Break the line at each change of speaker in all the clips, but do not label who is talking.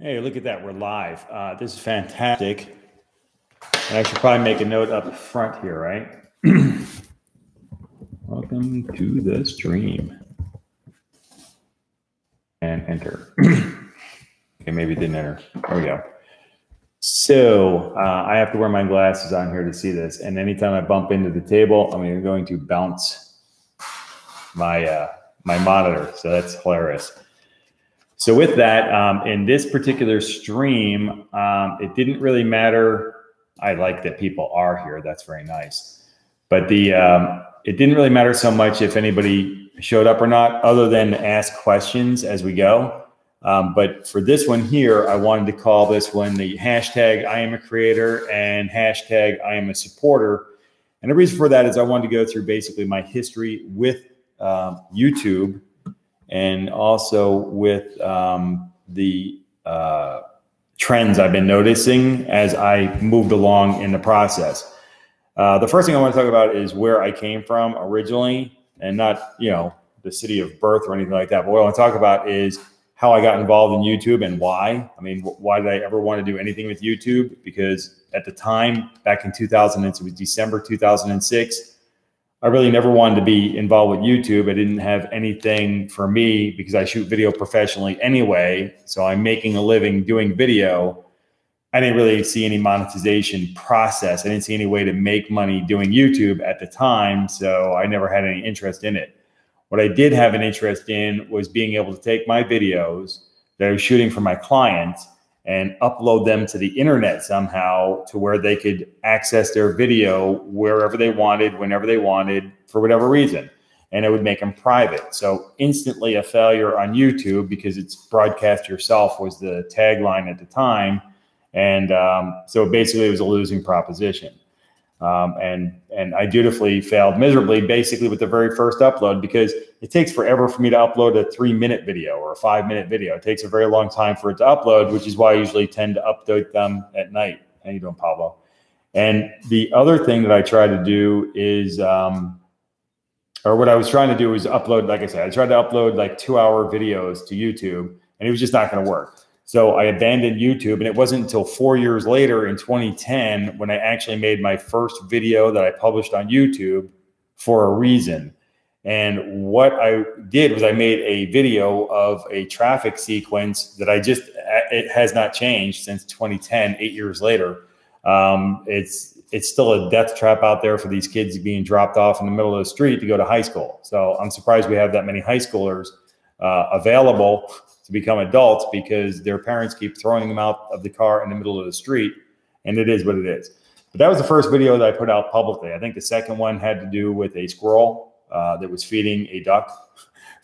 Hey, look at that. We're live. This is fantastic. And I should probably make a note up front here, right? Welcome to the stream. And enter. Okay, maybe it didn't enter. There we go. So I have to wear my glasses on here to see this. And anytime I bump into the table, I'm going to bounce my monitor. So that's hilarious. So with that, in this particular stream, it didn't really matter. I like that people are here. That's very nice. But it didn't really matter so much if anybody showed up or not, other than ask questions as we go. But for this one here, I wanted to call this one the hashtag I am a creator and hashtag I am a supporter. And the reason for that is I wanted to go through basically my history with YouTube, and also with the trends I've been noticing as I moved along in the process. The first thing I want to talk about is where I came from originally, and not, the city of birth or anything like that. But what I want to talk about is how I got involved in YouTube and why. I mean, why did I ever want to do anything with YouTube? Because at the time, back in 2000, it was December 2006, I really never wanted to be involved with YouTube. I didn't have anything for me because I shoot video professionally anyway. So I'm making a living doing video. I didn't really see any monetization process. I didn't see any way to make money doing YouTube at the time. So I never had any interest in it. What I did have an interest in was being able to take my videos that I was shooting for my clients and upload them to the internet somehow to where they could access their video wherever they wanted, whenever they wanted, for whatever reason. And it would make them private. So instantly a failure on YouTube, because it's broadcast yourself was the tagline at the time. And so basically it was a losing proposition. And I dutifully failed miserably, basically with the very first upload, because it takes forever for me to upload a 3-minute video or a 5-minute video. It takes a very long time for it to upload, which is why I usually tend to upload them at night. How you doing, Pablo? And the other thing that I try to do is, or what I was trying to do was upload, like I said, I tried to upload like 2-hour videos to YouTube, and it was just not going to work. So I abandoned YouTube, and it wasn't until 4 years later in 2010 when I actually made my first video that I published on YouTube for a reason. And what I did was I made a video of a traffic sequence that it has not changed since 2010, 8 years later. It's still a death trap out there for these kids being dropped off in the middle of the street to go to high school. So I'm surprised we have that many high schoolers available to become adults, because their parents keep throwing them out of the car in the middle of the street, and it is what it is. But that was the first video that I put out publicly. I think the second one had to do with a squirrel that was feeding a duck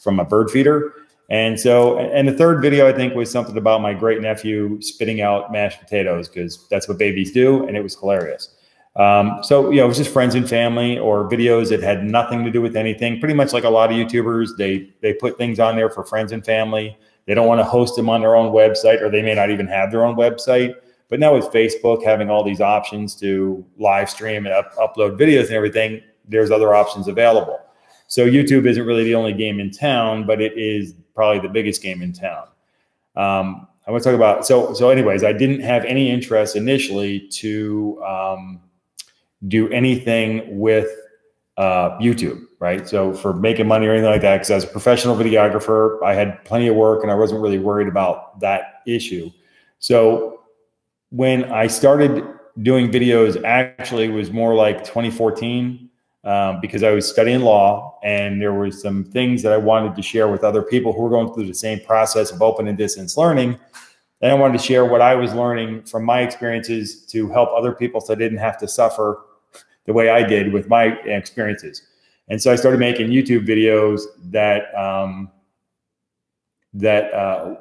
from a bird feeder. And the third video, I think, was something about my great nephew spitting out mashed potatoes, because that's what babies do, and it was hilarious. It was just friends and family, or videos that had nothing to do with anything. Pretty much like a lot of YouTubers, they put things on there for friends and family. They don't want to host them on their own website, or they may not even have their own website. But now with Facebook having all these options to live stream and upload videos and everything, there's other options available. So YouTube isn't really the only game in town, but it is probably the biggest game in town. I want to talk about, so anyways, I didn't have any interest initially to do anything with YouTube, right? So for making money or anything like that, because as a professional videographer, I had plenty of work and I wasn't really worried about that issue. So when I started doing videos, actually it was more like 2014, because I was studying law, and there were some things that I wanted to share with other people who were going through the same process of open and distance learning. And I wanted to share what I was learning from my experiences to help other people, so I didn't have to suffer the way I did with my experiences. And so I started making YouTube videos that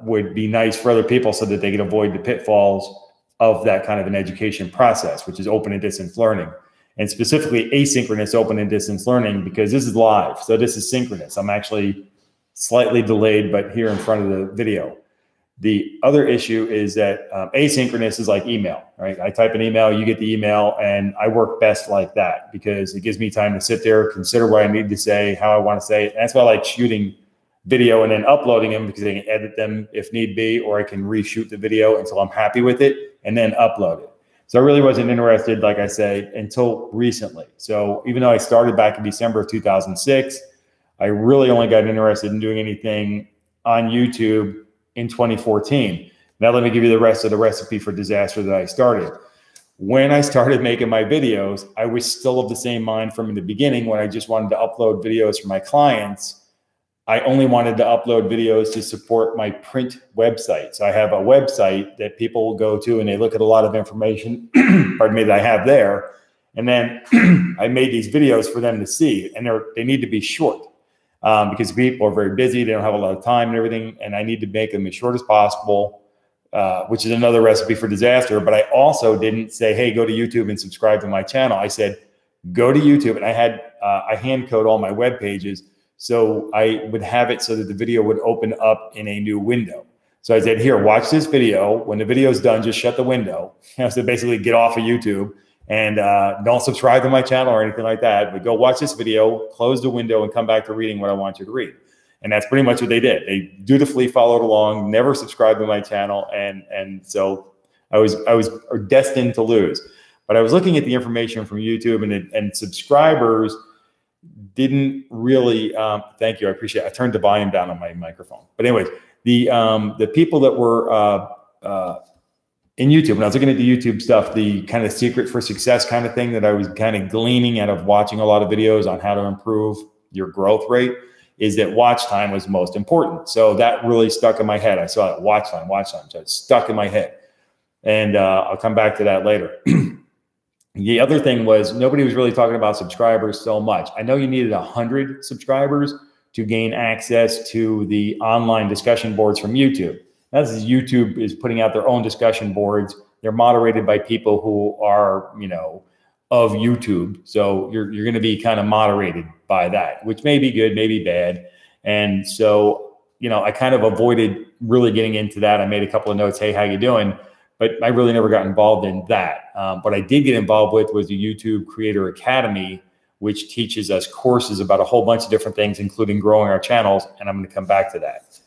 would be nice for other people, so that they could avoid the pitfalls of that kind of an education process, which is open and distance learning, and specifically asynchronous open and distance learning, because this is live. So this is synchronous. I'm actually slightly delayed, but here in front of the video. The other issue is that asynchronous is like email, right? I type an email, you get the email, and I work best like that, because it gives me time to sit there, consider what I need to say, how I want to say it. That's why I like shooting video and then uploading them because I can edit them if need be, or I can reshoot the video until I'm happy with it and then upload it. So I really wasn't interested, like I say, until recently. So even though I started back in December of 2006, I really only got interested in doing anything on YouTube in 2014. Now let me give you the rest of the recipe for disaster that I started. When I started making my videos, I was still of the same mind from the beginning when I just wanted to upload videos for my clients. I only wanted to upload videos to support my print website. So I have a website that people will go to and they look at a lot of information, pardon me, that I have there. And then I made these videos for them to see, and they need to be short because people are very busy. They don't have a lot of time and everything. And I need to make them as short as possible, which is another recipe for disaster. But I also didn't say, hey, go to YouTube and subscribe to my channel. I said, go to YouTube. And I hand code all my web pages. So I would have it so that the video would open up in a new window. So I said, here, watch this video. When the video is done, just shut the window. So basically get off of YouTube and don't subscribe to my channel or anything like that. But go watch this video, close the window, and come back to reading what I want you to read. And that's pretty much what they did. They dutifully followed along, never subscribed to my channel. And so I was destined to lose. But I was looking at the information from YouTube, and subscribers didn't really, thank you, I appreciate it. I turned the volume down on my microphone. But anyways, the people that were in YouTube, when I was looking at the YouTube stuff, the kind of secret for success kind of thing that I was kind of gleaning out of watching a lot of videos on how to improve your growth rate is that watch time was most important. So that really stuck in my head. I saw that watch time. So it stuck in my head. And I'll come back to that later. The other thing was nobody was really talking about subscribers so much. I know you needed 100 subscribers to gain access to the online discussion boards from YouTube. That's YouTube is putting out their own discussion boards. They're moderated by people who are, of YouTube. So you're going to be kind of moderated by that, which may be good, maybe bad. And so, I kind of avoided really getting into that. I made a couple of notes. Hey, how you doing? But I really never got involved in that. What I did get involved with was the YouTube Creator Academy, which teaches us courses about a whole bunch of different things, including growing our channels. And I'm going to come back to that.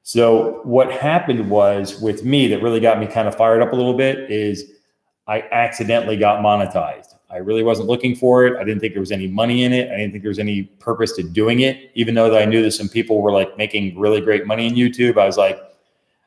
So what happened was with me that really got me kind of fired up a little bit is I accidentally got monetized. I really wasn't looking for it. I didn't think there was any money in it. I didn't think there was any purpose to doing it. Even though that I knew that some people were like making really great money in YouTube, I was like,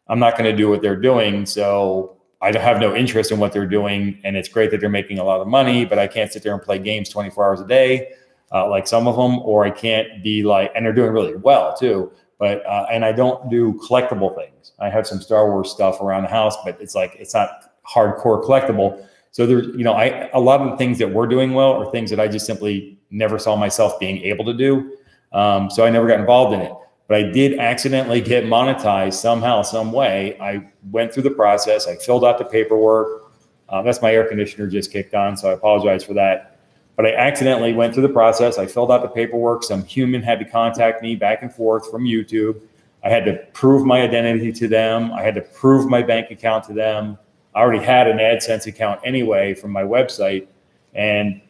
I'm not going to do what they're doing. So I have no interest in what they're doing. And it's great that they're making a lot of money, but I can't sit there and play games 24 hours a day, like some of them, or I can't be like, and they're doing really well too. But, and I don't do collectible things. I have some Star Wars stuff around the house, but it's like, it's not hardcore collectible. So there's, a lot of the things that we're doing well are things that I just simply never saw myself being able to do. So I never got involved in it. But I did accidentally get monetized somehow, some way. I went through the process. I filled out the paperwork. That's my air conditioner just kicked on, so I apologize for that. But I accidentally went through the process. I filled out the paperwork. Some human had to contact me back and forth from YouTube. I had to prove my identity to them. I had to prove my bank account to them. I already had an AdSense account anyway from my website, and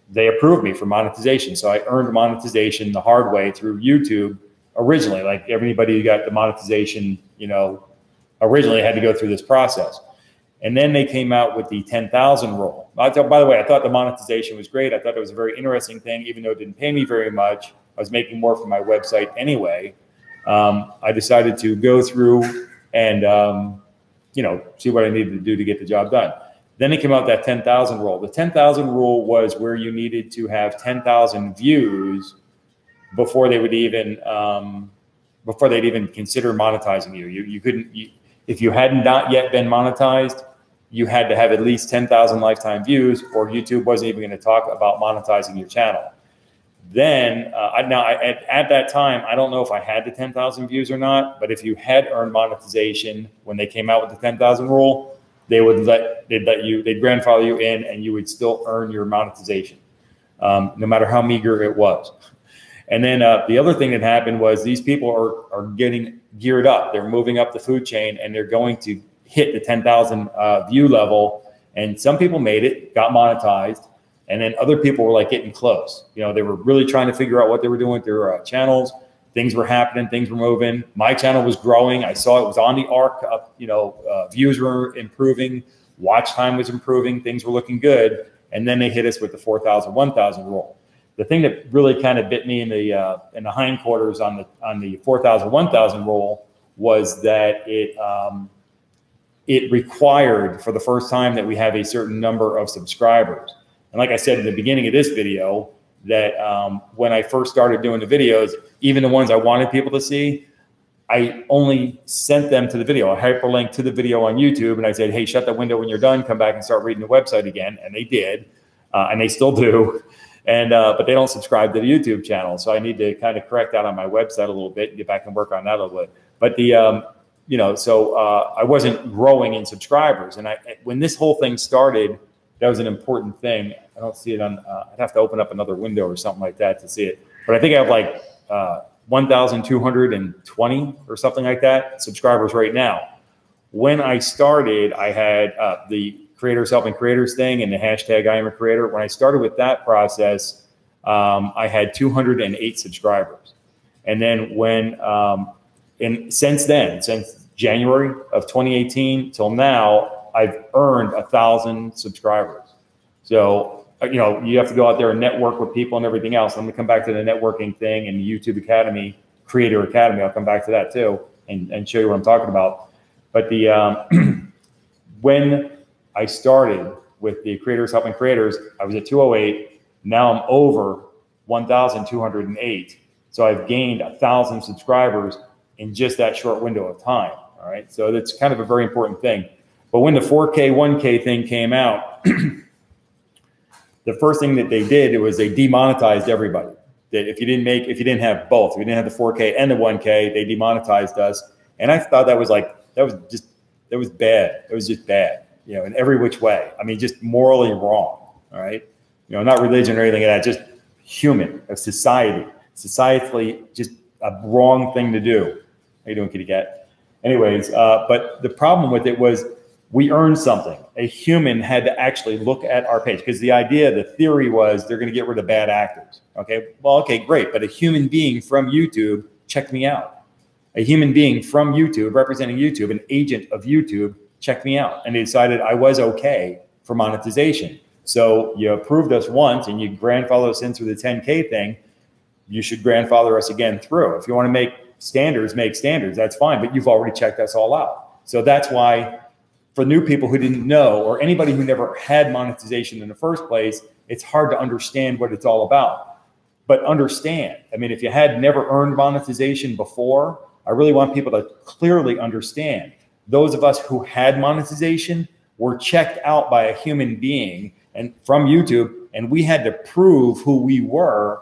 they approved me for monetization. So I earned monetization the hard way through YouTube. Originally, like everybody who got the monetization, originally had to go through this process. And then they came out with the 10,000 rule. By the way, I thought the monetization was great. I thought it was a very interesting thing, even though it didn't pay me very much. I was making more from my website anyway. I decided to go through and, see what I needed to do to get the job done. Then it came out that 10,000 rule. The 10,000 rule was where you needed to have 10,000 views before they would even they'd even consider monetizing you. You couldn't, if you hadn't not yet been monetized, you had to have at least 10,000 lifetime views, or YouTube wasn't even going to talk about monetizing your channel. Then at that time, I don't know if I had the 10,000 views or not, but if you had earned monetization when they came out with the 10,000 rule, they'd grandfather you in, and you would still earn your monetization, no matter how meager it was. And then the other thing that happened was these people are getting geared up. They're moving up the food chain, and they're going to hit the 10,000 view level. And some people made it, got monetized, and then other people were like getting close. They were really trying to figure out what they were doing with their channels. Things were happening, things were moving. My channel was growing. I saw it was on the arc. Views were improving, watch time was improving, things were looking good. And then they hit us with the 4,000, 1,000 rule. The thing that really kind of bit me in the hindquarters on the 4,000, 1,000 rule was that it required for the first time that we have a certain number of subscribers. And like I said in the beginning of this video, that when I first started doing the videos, even the ones I wanted people to see, I only sent them to the video, a hyperlink to the video on YouTube. And I said, hey, shut that window when you're done, come back and start reading the website again. And they did, and they still do. And but they don't subscribe to the YouTube channel. So I need to kind of correct that on my website a little bit and get back and work on that a little bit. But I wasn't growing in subscribers. And when this whole thing started, that was an important thing. I don't see it on, I'd have to open up another window or something like that to see it. But I think I have like 1,220 or something like that subscribers right now. When I started, I had the Creators Helping Creators thing and the hashtag I am a creator. When I started with that process, I had 208 subscribers. And then since January of 2018 till now, I've earned 1,000 subscribers. So, you have to go out there and network with people and everything else. I'm gonna come back to the networking thing and the YouTube Academy, Creator Academy. I'll come back to that too and show you what I'm talking about. But when I started with the Creators Helping Creators, I was at 208. Now I'm over 1,208. So I've gained 1,000 subscribers in just that short window of time. All right. So that's kind of a very important thing. But when the 4K, 1K thing came out, the first thing that they did was they demonetized everybody. That if you didn't have both, if you didn't have the 4K and the 1K, they demonetized us. And I thought that was bad. It was just bad, in every which way. I mean, just morally wrong. All right. Not religion or anything like that, just human, a societally just a wrong thing to do. How you doing, kitty cat? Anyways, but the problem with it was we earned something. A human had to actually look at our page because the theory was they're going to get rid of bad actors. Okay, well, okay, great. But a human being from YouTube checked me out. A human being from YouTube, representing YouTube, an agent of YouTube, checked me out. And they decided I was okay for monetization. So you approved us once and you grandfather us in through the 10K thing. You should grandfather us again through. If you want to make standards, that's fine. But you've already checked us all out. So that's why for new people who didn't know, or anybody who never had monetization in the first place, it's hard to understand what it's all about. But understand, I mean, if you had never earned monetization before, I really want people to clearly understand. Those of us who had monetization were checked out by a human being and from YouTube, and we had to prove who we were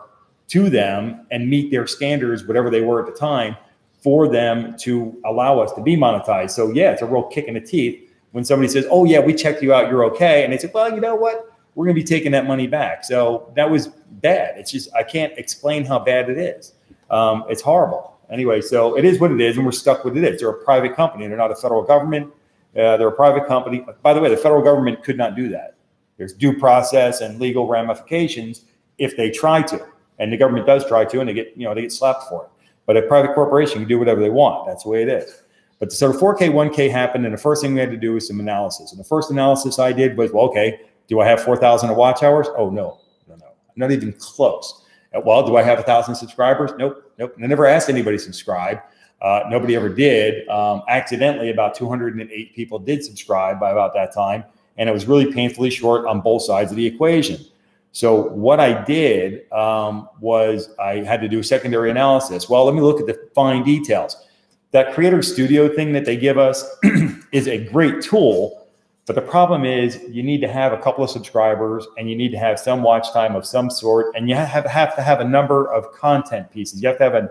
to them and meet their standards, whatever they were at the time, for them to allow us to be monetized. So yeah, it's a real kick in the teeth when somebody says, oh yeah, we checked you out, you're okay. And they say, well, you know what? We're gonna be taking that money back. So that was bad. It's just, I can't explain how bad it is. It's horrible. Anyway, so it is what it is, and we're stuck with it. They're a private company. They're not a federal government. They're a private company. By the way, the federal government could not do that. There's due process and legal ramifications if they try to. And the government does try to, and they get slapped for it. But a private corporation can do whatever they want. That's the way it is. But so the 4K, 1K happened, and the first thing we had to do was some analysis. And the first analysis I did was, well, okay, do I have 4,000 watch hours? Oh, no, not even close. Well, do I have 1,000 subscribers? Nope. I never asked anybody to subscribe. Nobody ever did. Accidentally, about 208 people did subscribe by about that time, and it was really painfully short on both sides of the equation. So what I did was I had to do secondary analysis. Well, let me look at the fine details. That Creator Studio thing that they give us is a great tool, but the problem is you need to have a couple of subscribers and you need to have some watch time of some sort, and you have to have a number of content pieces. You have to have a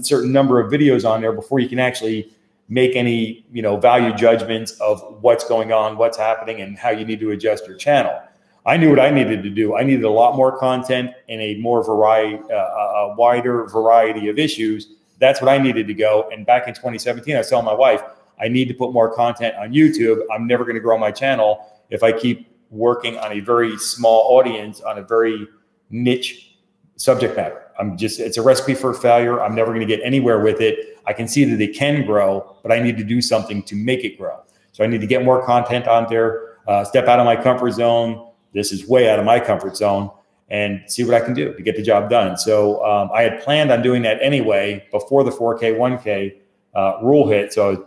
certain number of videos on there before you can actually make any value judgments of what's going on, what's happening, and how you need to adjust your channel. I knew what I needed to do. I needed a lot more content and a wider variety of issues. That's what I needed to go. And back in 2017, I was telling my wife, I need to put more content on YouTube. I'm never going to grow my channel if I keep working on a very small audience on a very niche subject matter. it's a recipe for failure. I'm never going to get anywhere with it. I can see that it can grow, but I need to do something to make it grow. So I need to get more content on there, step out of my comfort zone. This is way out of my comfort zone, and see what I can do to get the job done. So I had planned on doing that anyway before the 4K, 1K rule hit. So,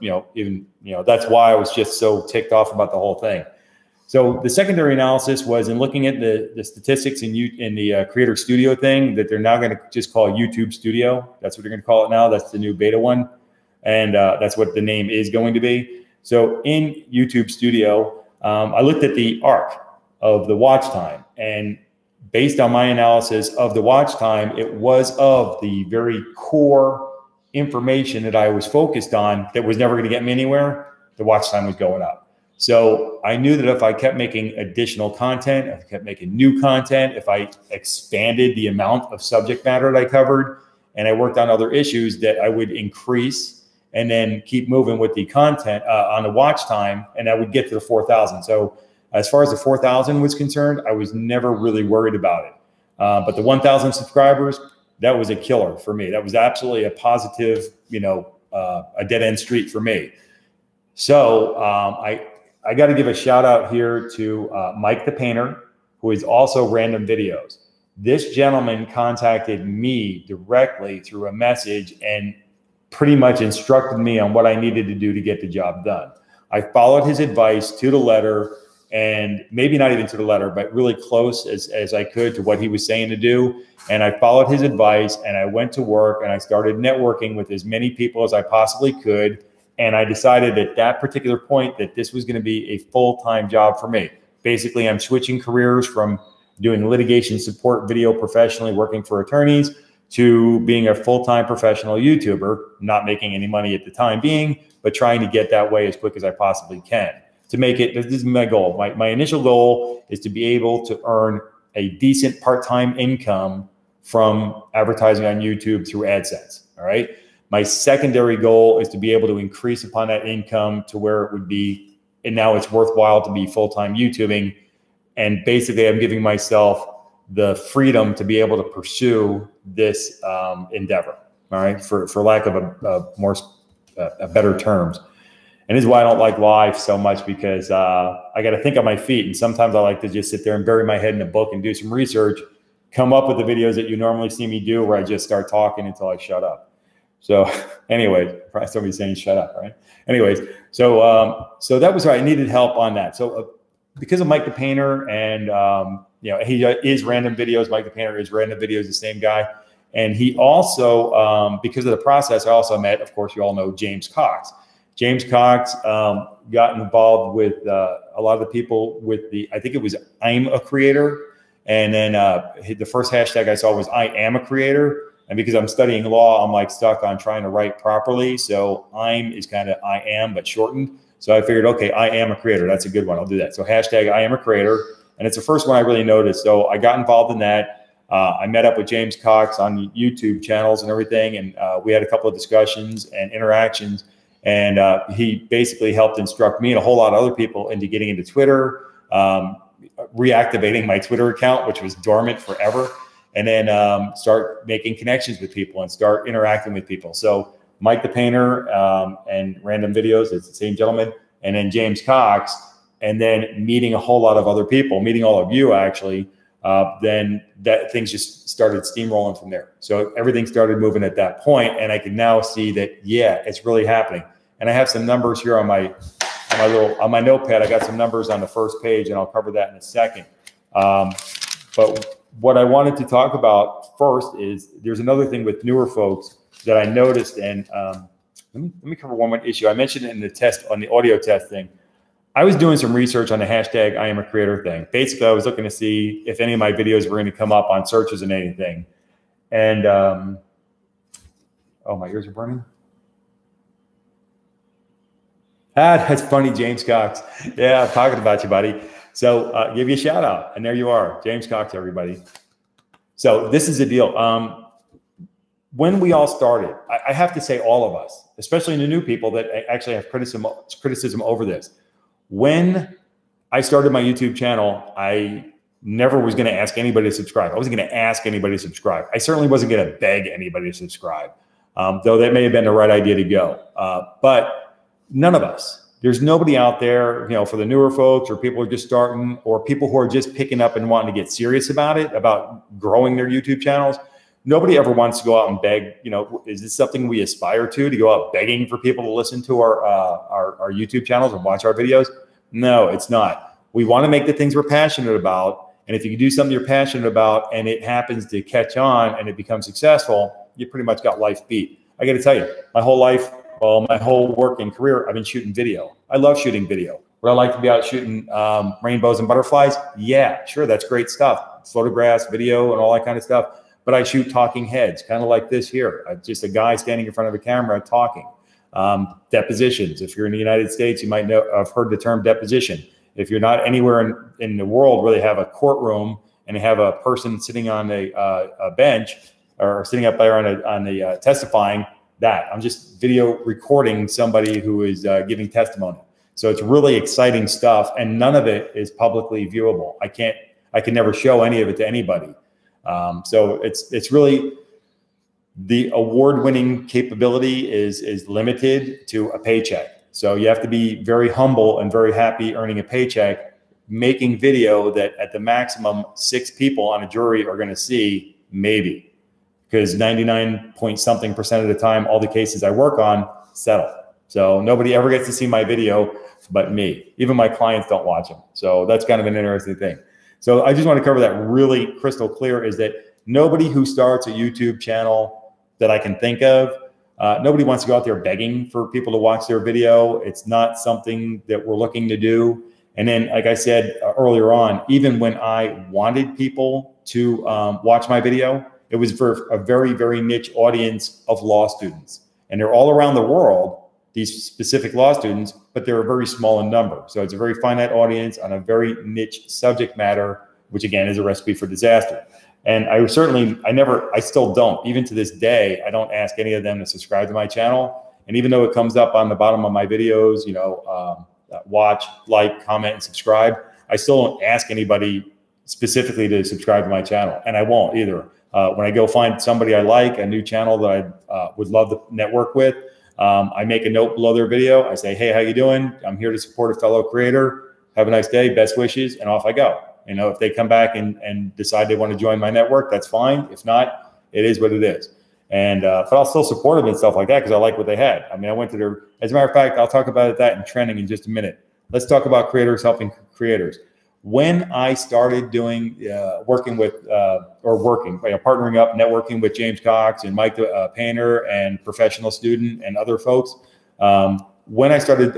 that's why I was just so ticked off about the whole thing. So the secondary analysis was in looking at the statistics in the Creator Studio thing that they're now going to just call YouTube Studio. That's what they're going to call it now. That's the new beta one. And that's what the name is going to be. So in YouTube Studio, I looked at the arc of the watch time. And based on my analysis of the watch time, it was of the very core information that I was focused on that was never going to get me anywhere. The watch time was going up. So I knew that if I kept making additional content, if I kept making new content, if I expanded the amount of subject matter that I covered, and I worked on other issues, that I would increase and then keep moving with the content on the watch time, and I would get to the 4,000. So as far as the 4,000 was concerned, I was never really worried about it. But the 1,000 subscribers, that was a killer for me. That was absolutely a positive, a dead end street for me. So I got to give a shout out here to Mike the Painter, who is also Random Videos. This gentleman contacted me directly through a message and pretty much instructed me on what I needed to do to get the job done. I followed his advice to the letter, and maybe not even to the letter, but really close as I could to what he was saying to do. And I followed his advice, and I went to work, and I started networking with as many people as I possibly could. And I decided at that particular point that this was going to be a full-time job for me. Basically, I'm switching careers from doing litigation support video professionally, working for attorneys, to being a full-time professional YouTuber, not making any money at the time being, but trying to get that way as quick as I possibly can. To make it, this is my goal. My initial goal is to be able to earn a decent part-time income from advertising on YouTube through AdSense, all right? My secondary goal is to be able to increase upon that income to where it would be, and now it's worthwhile to be full-time YouTubing. And basically, I'm giving myself the freedom to be able to pursue this endeavor, all right, for lack of a better terms. And this is why I don't like live so much, because I got to think on my feet. And sometimes I like to just sit there and bury my head in a book and do some research, come up with the videos that you normally see me do, where I just start talking until I shut up. So anyways, probably somebody saying shut up, right? Anyways, so that was right. I needed help on that. So because of Mike the Painter, and he is Random Videos. Mike the Painter is Random Videos, the same guy. And he also, because of the process, I also met, of course, you all know James Cox. James Cox got involved with a lot of the people with I think it was I'm a Creator. And then the first hashtag I saw was I am a creator. And because I'm studying law, I'm like stuck on trying to write properly. So I'm is kind of I am, but shortened. So I figured, okay, I am a creator. That's a good one. I'll do that. So hashtag I am a creator. And it's the first one I really noticed. So I got involved in that. I met up with James Cox on YouTube channels and everything. And we had a couple of discussions and interactions. And he basically helped instruct me and a whole lot of other people into getting into Twitter, reactivating my Twitter account, which was dormant forever. And then start making connections with people and start interacting with people. So Mike the Painter and Random Videos, it's the same gentleman, and then James Cox, and then meeting a whole lot of other people, meeting all of you actually, then that things just started steamrolling from there. So everything started moving at that point, and I can now see that, yeah, it's really happening. And I have some numbers here on my notepad. I got some numbers on the first page, and I'll cover that in a second. But what I wanted to talk about first is there's another thing with newer folks that I noticed, and let me cover one issue. I mentioned it in the test on the audio test thing. I was doing some research on the hashtag I am a creator thing. Basically, I was looking to see if any of my videos were going to come up on searches and anything. And oh, my ears are burning. That's funny, James Cox. Yeah, I'm talking about you, buddy. So give you a shout out. And there you are, James Cox, everybody. So this is the deal. When we all started, I have to say all of us, especially the new people that actually have criticism over this. When I started my YouTube channel, I never was going to ask anybody to subscribe. I wasn't going to ask anybody to subscribe. I certainly wasn't going to beg anybody to subscribe, though that may have been the right idea to go. But none of us, there's nobody out there, for the newer folks or people who are just starting or people who are just picking up and wanting to get serious about it, about growing their YouTube channels. Nobody ever wants to go out and beg. Is this something we aspire to go out begging for people to listen to our YouTube channels and watch our videos? No, it's not. We want to make the things we're passionate about. And if you can do something you're passionate about and it happens to catch on and it becomes successful, you pretty much got life beat. I got to tell you, my whole life, my whole working career, I've been shooting video. I love shooting video. Would I like to be out shooting rainbows and butterflies? Yeah, sure. That's great stuff. Photographs, video, and all that kind of stuff. But I shoot talking heads, kind of like this here. Just a guy standing in front of a camera talking. Depositions. If you're in the United States, you might have heard the term deposition. If you're not anywhere in the world where they have a courtroom and they have a person sitting on a bench or sitting up there on the testifying, I'm just video recording somebody who is giving testimony. So it's really exciting stuff, and none of it is publicly viewable. I can never show any of it to anybody. So it's really, the award-winning capability is limited to a paycheck. So you have to be very humble and very happy earning a paycheck, making video that at the maximum 6 people on a jury are going to see, maybe, because 99% of the time, all the cases I work on settle. So nobody ever gets to see my video but me. Even my clients don't watch them. So that's kind of an interesting thing. So I just want to cover that really crystal clear, is that nobody who starts a YouTube channel that I can think of, nobody wants to go out there begging for people to watch their video. It's not something that we're looking to do. And then, like I said earlier on, even when I wanted people to watch my video, it was for a very, very niche audience of law students. And they're all around the world, these specific law students, but they're very small in number. So it's a very finite audience on a very niche subject matter, which again is a recipe for disaster. And I still don't, even to this day, I don't ask any of them to subscribe to my channel. And even though it comes up on the bottom of my videos, watch, like, comment, and subscribe, I still don't ask anybody specifically to subscribe to my channel. And I won't either. When I go find somebody I like, a new channel that I would love to network with, I make a note below their video. I say, hey, how you doing? I'm here to support a fellow creator. Have a nice day. Best wishes. And off I go. If they come back and decide they want to join my network, that's fine. If not, it is what it is. And but I'll still support them and stuff like that because I like what they had. I mean, I went to their, as a matter of fact, I'll talk about that in trending in just a minute. Let's talk about creators helping creators. When I started doing partnering up, networking with James Cox and Mike Painter and Professional Student and other folks, when I started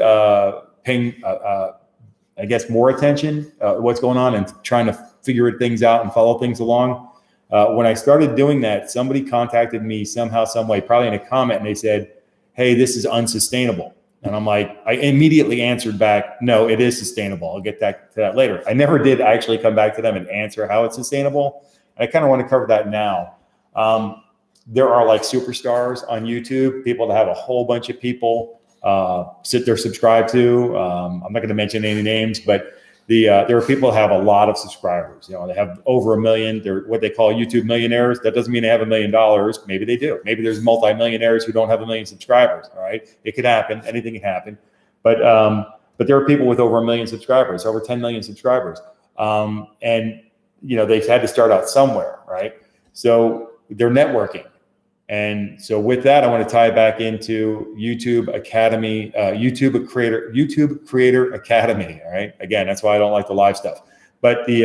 paying, I guess, more attention what's going on and trying to figure things out and follow things along, when I started doing that, somebody contacted me somehow, some way, probably in a comment, and they said, hey, this is unsustainable. And I'm like, I immediately answered back, no, it is sustainable. I'll get to that later. I never did actually come back to them and answer how it's sustainable. I kind of want to cover that now. There are like superstars on YouTube, people that have a whole bunch of people sit there subscribed to. I'm not going to mention any names, but there are people that have a lot of subscribers. They have over 1 million. They're what they call YouTube millionaires. That doesn't mean they have $1 million. Maybe they do. Maybe there's multi-millionaires who don't have 1 million subscribers. All right, it could happen. Anything can happen. But there are people with over 1 million subscribers, over 10 million subscribers, and they've had to start out somewhere, right? So they're networking. And so with that, I want to tie it back into YouTube Academy, YouTube Creator Academy. All right. Again, that's why I don't like the live stuff, but the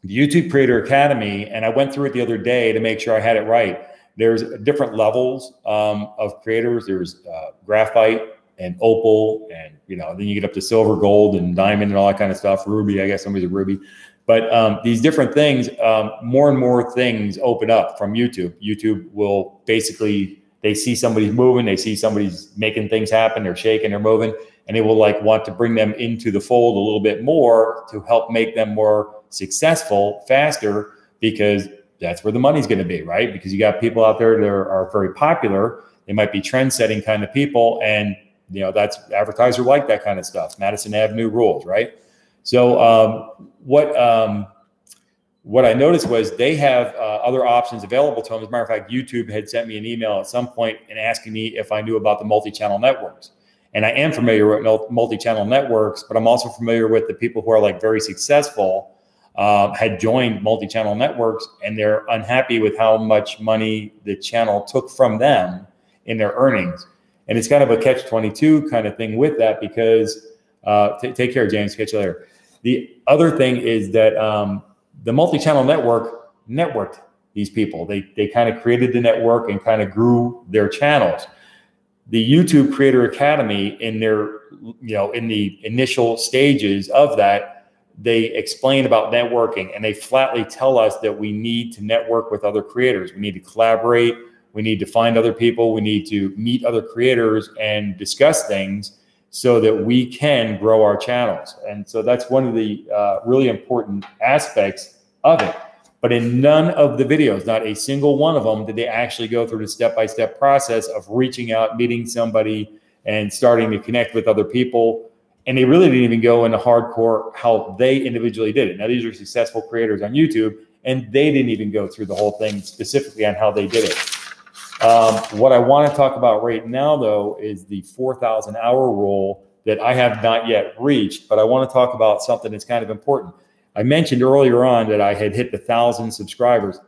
YouTube Creator Academy, and I went through it the other day to make sure I had it right. There's different levels of creators. There's graphite and opal, and then you get up to silver, gold, and diamond, and all that kind of stuff. Ruby, I guess somebody's a ruby. But these different things, more and more things open up from YouTube. YouTube will basically, they see somebody's moving, they see somebody's making things happen, they're shaking, they're moving, and they will want to bring them into the fold a little bit more to help make them more successful faster, because that's where the money's going to be, right? Because you got people out there that are very popular. They might be trend-setting kind of people, and that's advertisers like that kind of stuff. Madison Avenue rules, right? So what I noticed was they have other options available to them. As a matter of fact, YouTube had sent me an email at some point and asking me if I knew about the multi-channel networks. And I am familiar with multi-channel networks, but I'm also familiar with the people who are like very successful, had joined multi-channel networks, and they're unhappy with how much money the channel took from them in their earnings. And it's kind of a catch-22 kind of thing with that, because take care, James. Catch you later. The other thing is that the multi-channel network networked these people. They kind of created the network and kind of grew their channels. The YouTube Creator Academy, in their, in the initial stages of that, they explain about networking, and they flatly tell us that we need to network with other creators. We need to collaborate. We need to find other people. We need to meet other creators and discuss things so that we can grow our channels. And so that's one of the really important aspects of it. But in none of the videos, not a single one of them, did they actually go through the step-by-step process of reaching out, meeting somebody, and starting to connect with other people. And they really didn't even go into hardcore how they individually did it. Now, these are successful creators on YouTube, and they didn't even go through the whole thing specifically on how they did it. What I want to talk about right now, though, is the 4,000 hour rule that I have not yet reached, but I want to talk about something that's kind of important. I mentioned earlier on that I had hit the 1,000 subscribers.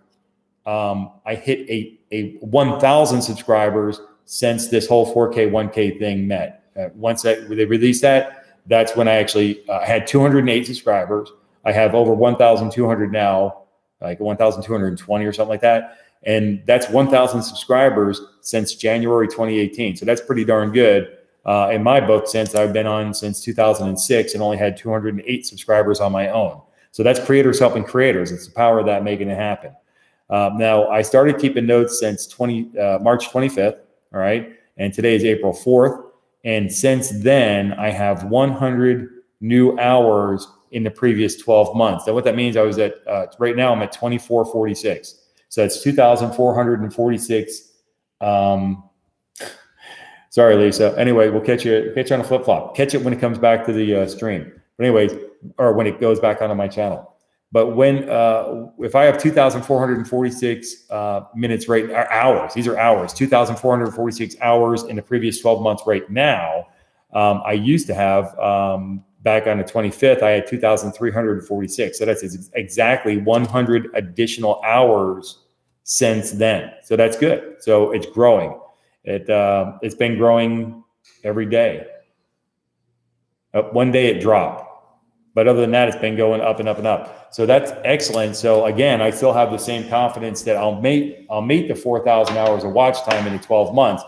I hit a 1,000 subscribers since this whole 4K, 1K thing met. Once they released that, that's when I actually had 208 subscribers. I have over 1,200 now, like 1,220 or something like that. And that's 1,000 subscribers since January 2018. So that's pretty darn good in my book, since I've been on since 2006 and only had 208 subscribers on my own. So that's creators helping creators. It's the power of that making it happen. Now, I started keeping notes since March 25th, all right? And today is April 4th. And since then, I have 100 new hours in the previous 12 months. Now, what that means, I was at, right now, I'm at 2446. So that's 2,446. Sorry, Lisa. Anyway, we'll catch you on a flip-flop. Catch it when it comes back to the stream. But anyways, or when it goes back onto my channel. But when, if I have 2,446 minutes hours, these are hours, 2,446 hours in the previous 12 months right now. I used to have, back on the 25th, I had 2,346. So that's exactly 100 additional hours since then. So that's good. So it's growing. It's been growing every day. One day it dropped. But other than that, it's been going up and up and up. So that's excellent. So again, I still have the same confidence that I'll meet the 4,000 hours of watch time in the 12 months.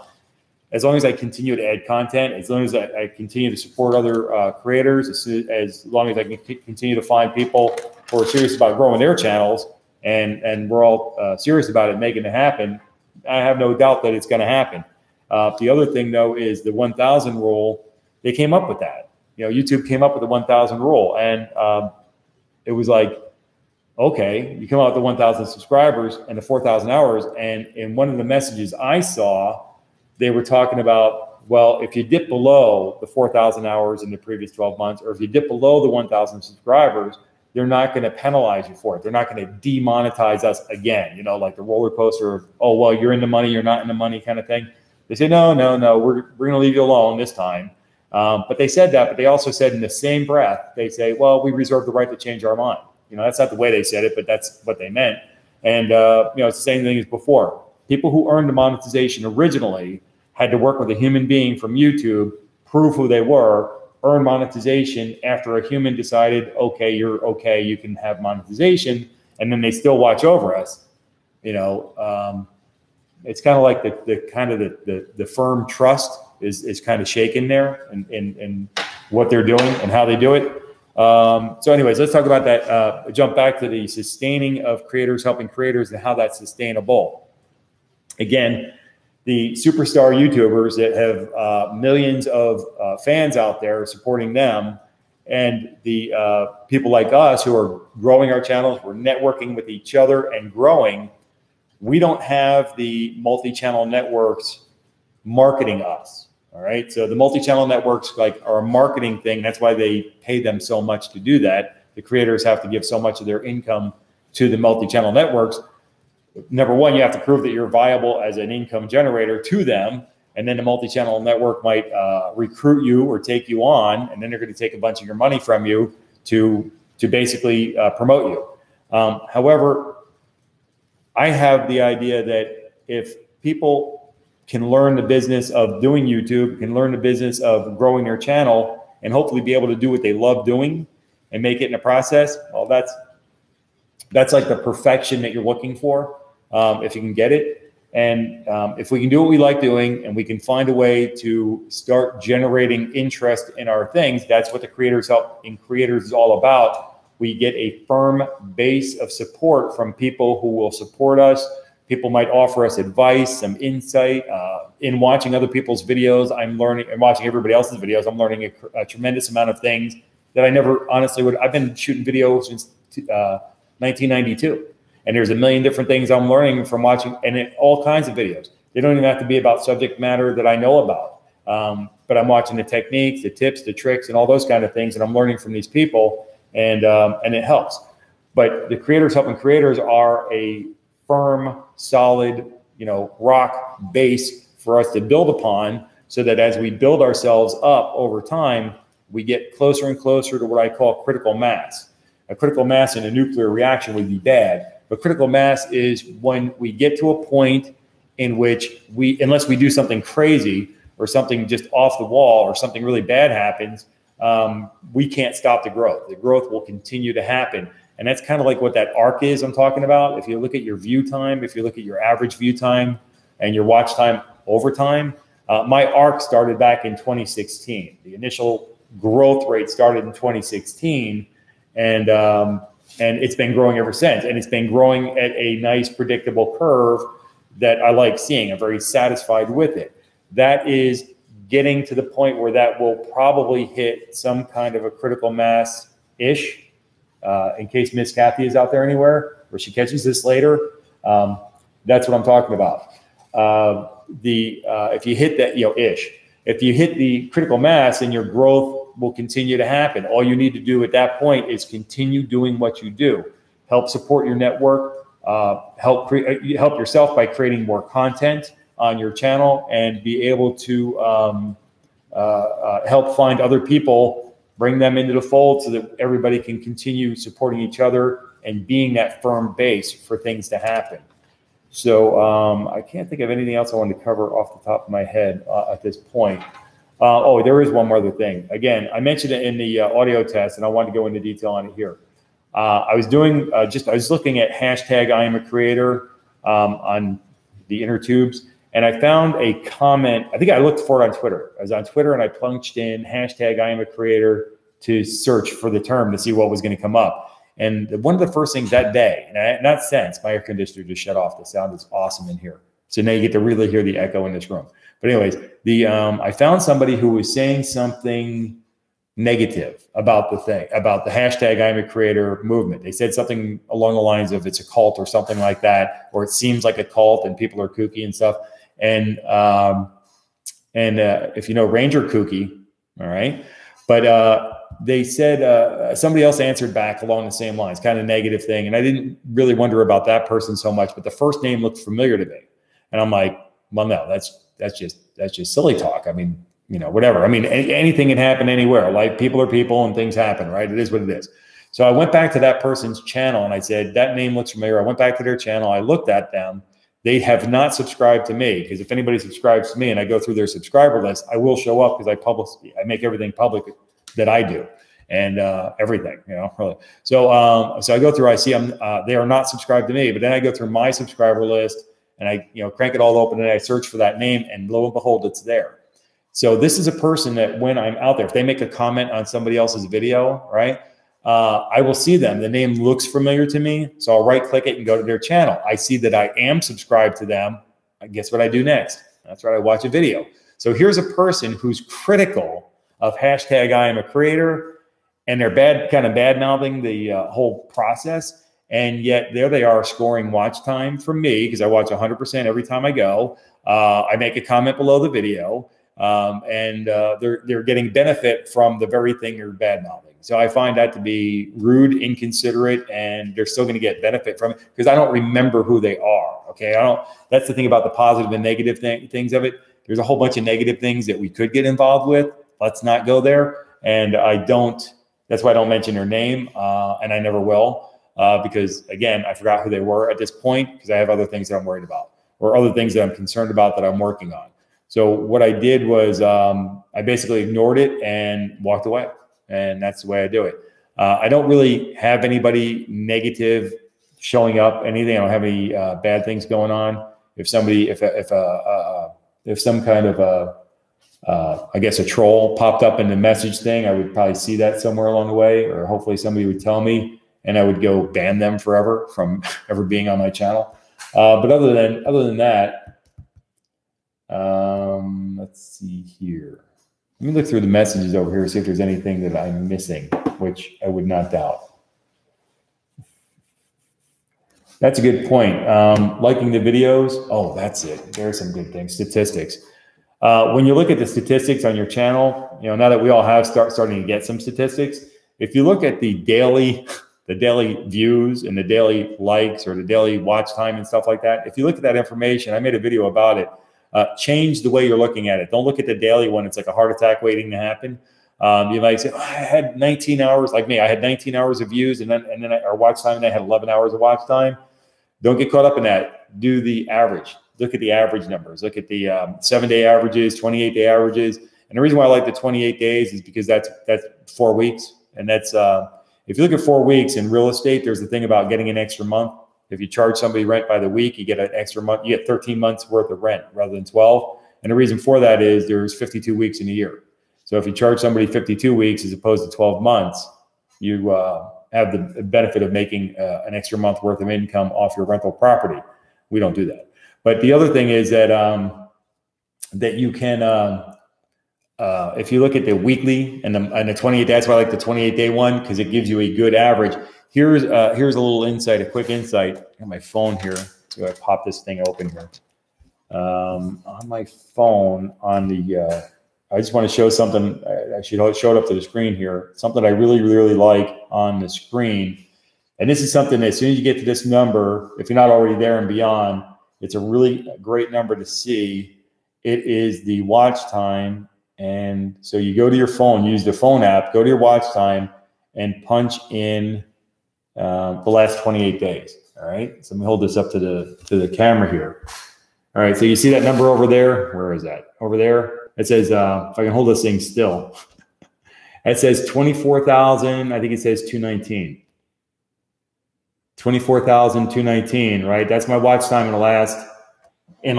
As long as I continue to add content, as long as I continue to support other creators, as long as I can continue to find people who are serious about growing their channels, and we're all serious about it, making it happen, I have no doubt that it's going to happen. The other thing, though, is the 1,000 rule. They came up with that. YouTube came up with the 1,000 rule, and it was like, okay, you come out with the 1,000 subscribers and the 4,000 hours, and in one of the messages I saw, they were talking about, well, if you dip below the 4,000 hours in the previous 12 months, or if you dip below the 1,000 subscribers, they're not going to penalize you for it. They're not going to demonetize us again, like the roller coaster of, oh, well, you're in the money, you're not in the money kind of thing. They say, no, we're going to leave you alone this time. But they said that, but they also said in the same breath, they say, well, we reserve the right to change our mind. That's not the way they said it, but that's what they meant. And, it's the same thing as before. People who earned the monetization originally had to work with a human being from YouTube, prove who they were, earn monetization after a human decided, okay, you're okay, you can have monetization, and then they still watch over us. It's kind of like the firm trust is kind of shaken there in what they're doing and how they do it. So anyways, let's talk about that. Jump back to the sustaining of creators, helping creators, and how that's sustainable. Again, the superstar YouTubers that have millions of fans out there supporting them, and the people like us who are growing our channels, we're networking with each other and growing. We don't have the multi-channel networks marketing us. All right. So the multi-channel networks like are a marketing thing. That's why they pay them so much to do that. The creators have to give so much of their income to the multi-channel networks. Number one, you have to prove that you're viable as an income generator to them. And then the multi-channel network might recruit you or take you on, and then they're going to take a bunch of your money from you to basically promote you. However, I have the idea that if people can learn the business of doing YouTube, can learn the business of growing their channel, and hopefully be able to do what they love doing and make it in a process, well, that's like the perfection that you're looking for, if you can get it. And if we can do what we like doing and we can find a way to start generating interest in our things, that's what the Creators Help in Creators is all about. We get a firm base of support from people who will support us. People might offer us advice, some insight. In watching other people's videos, I'm learning, and watching everybody else's videos, I'm learning a tremendous amount of things that I never honestly would. I've been shooting videos since 1992. And there's a million different things I'm learning from watching, and all kinds of videos. They don't even have to be about subject matter that I know about. But I'm watching the techniques, the tips, the tricks, and all those kind of things, and I'm learning from these people, and it helps. But the Creators Helping Creators are a firm, solid, rock base for us to build upon, so that as we build ourselves up over time, we get closer and closer to what I call critical mass. A critical mass in a nuclear reaction would be bad, but critical mass is when we get to a point in which unless we do something crazy or something just off the wall or something really bad happens, we can't stop the growth. The growth will continue to happen. And that's kind of like what that arc is I'm talking about. If you look at your view time, if you look at your average view time and your watch time over time, my arc started back in 2016. The initial growth rate started in 2016, and it's been growing ever since. And it's been growing at a nice, predictable curve that I like seeing. I'm very satisfied with it. That is getting to the point where that will probably hit some kind of a critical mass-ish. In case Miss Kathy is out there anywhere, or she catches this later, that's what I'm talking about. If you hit that, if you hit the critical mass, then your growth will continue to happen. All you need to do at that point is continue doing what you do. Help support your network. Help yourself by creating more content on your channel, and be able to help find other people. Bring them into the fold so that everybody can continue supporting each other and being that firm base for things to happen. So I can't think of anything else I wanted to cover off the top of my head at this point. There is one more other thing. Again, I mentioned it in the audio test, and I wanted to go into detail on it here. I was doing I was looking at hashtag I am a creator on the inner tubes. And I found a comment. I think I looked for it on Twitter. I was on Twitter and I punched in hashtag I am a creator to search for the term to see what was going to come up. And one of the first things that day, and not since, my air conditioner just shut off. The sound is awesome in here. So now you get to really hear the echo in this room. But anyways, I found somebody who was saying something negative about the hashtag I am a creator movement. They said something along the lines of it's a cult or something like that, or it seems like a cult and people are kooky and stuff. And if you know Ranger kooky, all right. But they said somebody else answered back along the same lines, kind of negative thing. And I didn't really wonder about that person so much, but the first name looked familiar to me. And I'm like, well, no, that's just silly talk. I mean, whatever. I mean, anything can happen anywhere. Like, people are people and things happen, right? It is what it is. So I went back to that person's channel and I said, that name looks familiar. I went back to their channel. I looked at them. They have not subscribed to me, because if anybody subscribes to me and I go through their subscriber list, I will show up, because I make everything public that I do, and everything, really. So I go through, I see them, they are not subscribed to me, but then I go through my subscriber list and I, crank it all open and I search for that name, and lo and behold, it's there. So this is a person that when I'm out there, if they make a comment on somebody else's video, right, I will see them. The name looks familiar to me. So I'll right click it and go to their channel. I see that I am subscribed to them. Guess what I do next? That's right, I watch a video. So here's a person who's critical of hashtag I am a creator, and they're kind of bad mouthing the whole process. And yet there they are scoring watch time from me, because I watch 100% every time I go. I make a comment below the video. and they're getting benefit from the very thing you're bad mouthing. So I find that to be rude, inconsiderate, and they're still going to get benefit from it because I don't remember who they are. Okay, I don't. That's the thing about the positive and negative things of it. There's a whole bunch of negative things that we could get involved with. Let's not go there. And I don't. That's why I don't mention their name, and I never will, because again, I forgot who they were at this point because I have other things that I'm worried about or other things that I'm concerned about that I'm working on. So what I did was I basically ignored it and walked away. And that's the way I do it. I don't really have anybody negative showing up, anything. I don't have any bad things going on. If somebody, if some kind of I guess a troll popped up in the message thing, I would probably see that somewhere along the way, or hopefully somebody would tell me, and I would go ban them forever from ever being on my channel. But other than that, let's see here. Let me look through the messages over here, see if there's anything that I'm missing, which I would not doubt. That's a good point. Liking the videos. Oh, that's it. There's some good things. Statistics. When you look at the statistics on your channel, now that we all have starting to get some statistics, if you look at the daily views and the daily likes or the daily watch time and stuff like that, if you look at that information, I made a video about it. Change the way you're looking at it. Don't look at the daily one. It's like a heart attack waiting to happen. You might say, oh, I had 19 hours, like me. I had 19 hours of views, and then our watch time, and I had 11 hours of watch time. Don't get caught up in that. Do the average. Look at the average numbers. Look at the 7-day averages, 28-day averages. And the reason why I like the 28 days is because that's 4 weeks. And that's if you look at 4 weeks in real estate, there's the thing about getting an extra month. If you charge somebody rent by the week, you get an extra month. You get 13 months worth of rent rather than 12. And the reason for that is there's 52 weeks in a year. So if you charge somebody 52 weeks as opposed to 12 months, you have the benefit of making an extra month worth of income off your rental property. We don't do that. But the other thing is that that you can, if you look at the weekly and the 28, that's why I like the 28-day one, because it gives you a good average. Here's a little insight, a quick insight. I got my phone here, so I pop this thing open here. On my phone, on the, I just want to show something. I should show it up to the screen here. Something I really, really like on the screen. And this is something that as soon as you get to this number, if you're not already there and beyond, it's a really great number to see. It is the watch time. And so you go to your phone, use the phone app, go to your watch time, and punch in the last 28 days. All right. So let me hold this up to the camera here. All right. So you see that number over there? Where is that? Over there. It says, if I can hold this thing still, it says 24,000. I think it says 219. 24,219, right? That's my watch time in the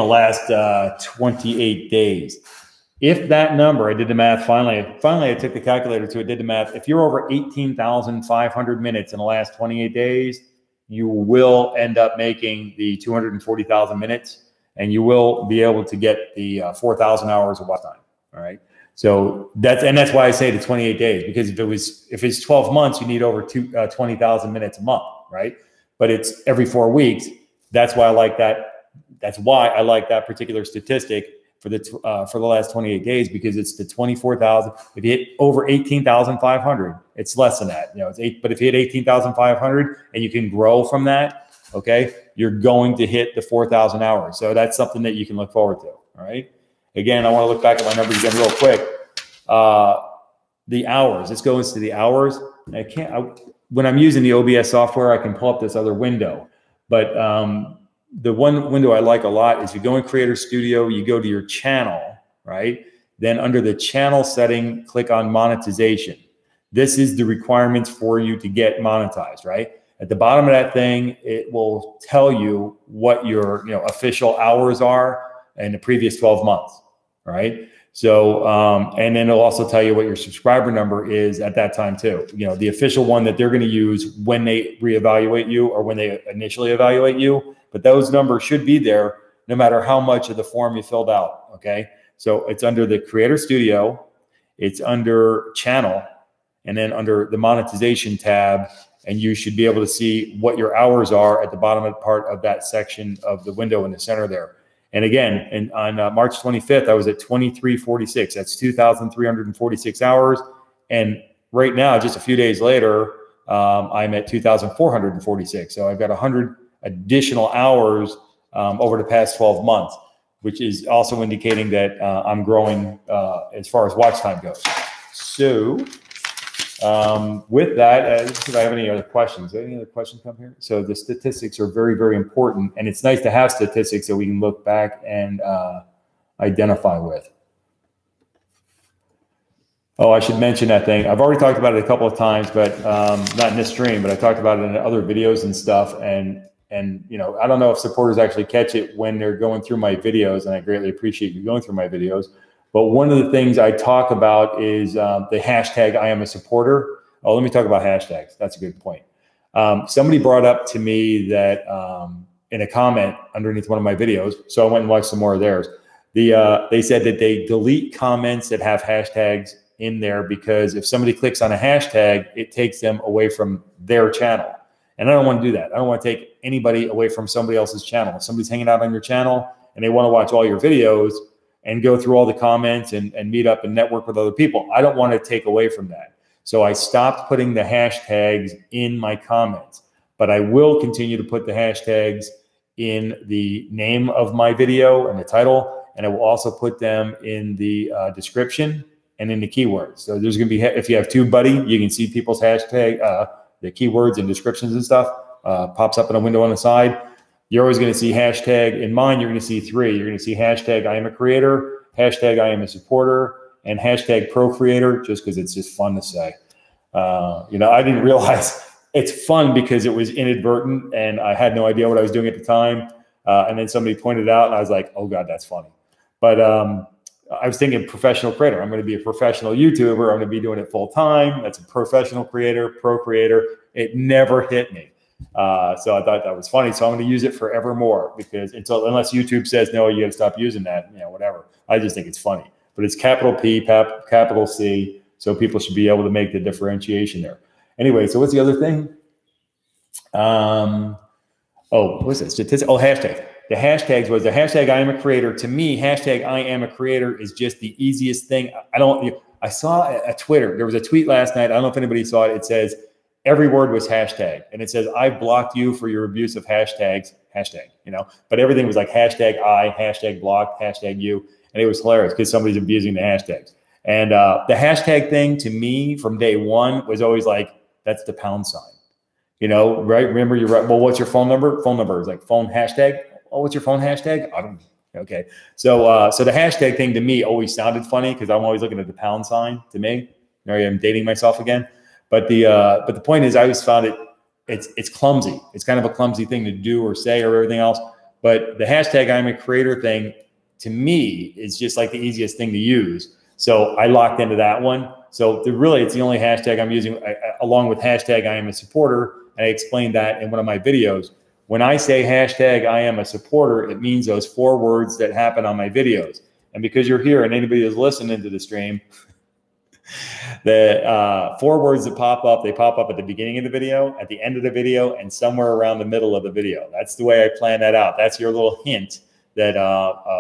last 28 days. If that number, I did the math finally I took the calculator to it, did the math. If you're over 18,500 minutes in the last 28 days, you will end up making the 240,000 minutes, and you will be able to get the 4,000 hours of watch time. All right. So that's why I say the 28 days, because if it's 12 months, you need over 20,000 minutes a month, right? But it's every 4 weeks. That's why I like that. That's why I like that particular statistic for the last 28 days, because it's the 24,000. If you hit over 18,500, it's less than that. It's 8. But if you hit 18,500 and you can grow from that, okay, you're going to hit the 4,000 hours. So that's something that you can look forward to. All right. Again, I want to look back at my numbers again real quick. The hours. Let's go into the hours. When I'm using the OBS software, I can pull up this other window. But the one window I like a lot is you go in Creator Studio, you go to your channel, right? Then under the channel setting, click on monetization. This is the requirements for you to get monetized, right? At the bottom of that thing, it will tell you what your official hours are in the previous 12 months, right? So, and then it'll also tell you what your subscriber number is at that time too. The official one that they're going to use when they reevaluate you or when they initially evaluate you. But those numbers should be there no matter how much of the form you filled out, okay? So it's under the Creator Studio, it's under Channel, and then under the Monetization tab, and you should be able to see what your hours are at the bottom part of that section of the window in the center there. And again, on March 25th, I was at 2346. That's 2,346 hours. And right now, just a few days later, I'm at 2,446. So I've got 100 additional hours over the past 12 months, which is also indicating that I'm growing as far as watch time goes. So with that, let's see if I have any other questions. Any other questions come here? So the statistics are very, very important, and it's nice to have statistics that we can look back and identify with. Oh, I should mention that thing. I've already talked about it a couple of times, but not in this stream, but I talked about it in other videos and stuff. And you know, I don't know if supporters actually catch it when they're going through my videos, and I greatly appreciate you going through my videos. But one of the things I talk about is the hashtag I am a supporter. Oh, let me talk about hashtags. That's a good point. Somebody brought up to me that in a comment underneath one of my videos, so I went and watched some more of theirs. They said that they delete comments that have hashtags in there because if somebody clicks on a hashtag, it takes them away from their channel. And I don't want to do that. I don't want to take anybody away from somebody else's channel. If somebody's hanging out on your channel and they want to watch all your videos and go through all the comments and meet up and network with other people, I don't want to take away from that. So I stopped putting the hashtags in my comments, but I will continue to put the hashtags in the name of my video and the title, and I will also put them in the description and in the keywords. So there's going to be, if you have TubeBuddy, you can see people's hashtag, the keywords and descriptions and stuff, pops up in a window on the side. You're always going to see hashtag. In mine, you're going to see three. You're going to see hashtag I am a creator, hashtag I am a supporter, and hashtag pro creator, just because it's just fun to say. You know, I didn't realize it's fun because it was inadvertent and I had no idea what I was doing at the time. And then somebody pointed it out and I was like, oh God, that's funny. But I was thinking professional creator. I'm going to be a professional YouTuber. I'm going to be doing it full time. That's a professional creator, pro creator. It never hit me. So I thought that was funny. So I'm going to use it forevermore because unless YouTube says, no, you got to stop using that, you know, whatever. I just think it's funny, but it's capital P, capital C. So people should be able to make the differentiation there. Anyway, so what's the other thing? Oh, what's that? Statistic? Oh, hashtag. The hashtags was the hashtag I am a creator. To me, hashtag I am a creator is just the easiest thing. I saw a Twitter. There was a tweet last night. I don't know if anybody saw it. It says every word was hashtag. And it says, I blocked you for your abuse of hashtags, hashtag, you know, but everything was like hashtag I, hashtag blocked, hashtag you. And it was hilarious because somebody's abusing the hashtags. And the hashtag thing to me from day one was always like, that's the pound sign, you know, right? Remember you're right. Well, what's your phone number? Phone number is like phone hashtag. Oh, what's your phone hashtag? I don't know. Okay. So, so the hashtag thing to me always sounded funny because I'm always looking at the pound sign to me. There I am dating myself again. But the point is I always found it's clumsy. It's kind of a clumsy thing to do or say or everything else. But the hashtag I'm a creator thing to me is just like the easiest thing to use. So I locked into that one. So really, it's the only hashtag I'm using along with hashtag I am a supporter. And I explained that in one of my videos. When I say hashtag I am a supporter, it means those 4 words that happen on my videos. And because you're here and anybody that's listening to the stream, the 4 words that pop up, they pop up at the beginning of the video, at the end of the video, and somewhere around the middle of the video. That's the way I plan that out. That's your little hint that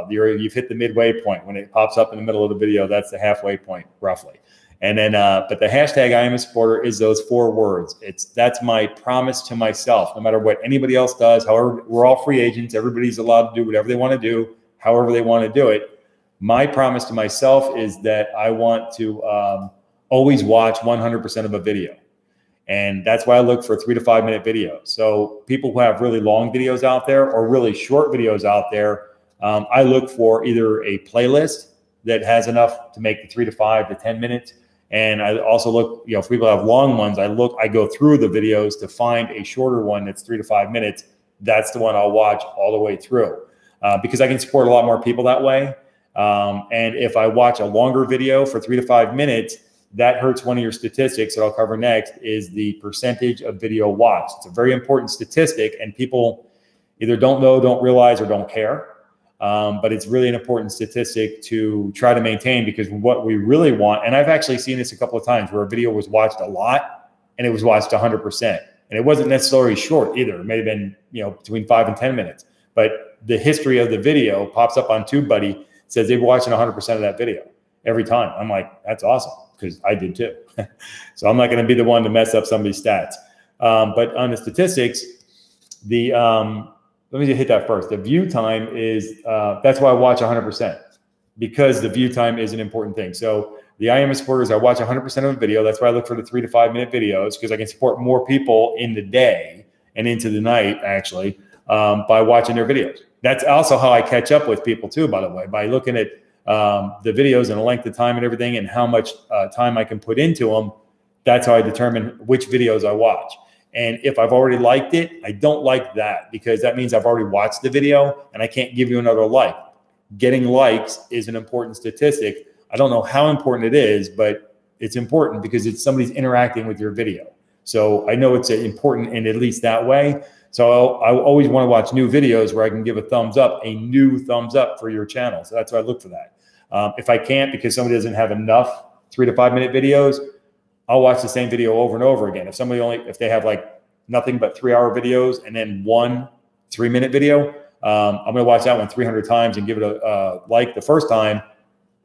you've hit the midway point. When it pops up in the middle of the video, that's the halfway point, roughly. And then, but the hashtag I am a supporter is those 4 words. That's my promise to myself. No matter what anybody else does, however, we're all free agents. Everybody's allowed to do whatever they want to do, however they want to do it. My promise to myself is that I want to always watch 100% of a video. And that's why I look for 3 to 5 minute videos. So people who have really long videos out there or really short videos out there, I look for either a playlist that has enough to make the 3 to 5 to 10 minutes. And I also look, you know, if people have long ones, I go through the videos to find a shorter one that's 3 to 5 minutes. That's the one I'll watch all the way through because I can support a lot more people that way. And if I watch a longer video for 3 to 5 minutes, that hurts one of your statistics that I'll cover next is the percentage of video watched. It's a very important statistic and people either don't know, don't realize, or don't care. But it's really an important statistic to try to maintain because what we really want, and I've actually seen this a couple of times where a video was watched a lot and it was watched 100%. And it wasn't necessarily short either. It may have been, you know, between 5 and 10 minutes. But the history of the video pops up on TubeBuddy, says they've watching 100% of that video every time. I'm like, that's awesome, because I did too. So I'm not going to be the one to mess up somebody's stats. But on the statistics, let me just hit that first. The view time is, that's why I watch 100%, because the view time is an important thing. So the I Am a Supporters, I watch 100% of a video. That's why I look for the 3 to 5 minute videos, because I can support more people in the day and into the night, actually, by watching their videos. That's also how I catch up with people too, by the way, by looking at the videos and the length of time and everything and how much time I can put into them. That's how I determine which videos I watch. And if I've already liked it, I don't like that, because that means I've already watched the video and I can't give you another like. Getting likes is an important statistic. I don't know how important it is, but it's important because it's somebody's interacting with your video. So I know it's important in at least that way. So I always want to watch new videos where I can give a thumbs up, a new thumbs up for your channel. So that's why I look for that. If I can't, because somebody doesn't have enough 3 to 5 minute videos, I'll watch the same video over and over again. If they have like nothing but 3-hour videos and then 1 3-minute video, I'm going to watch that one 300 times and give it a like the first time.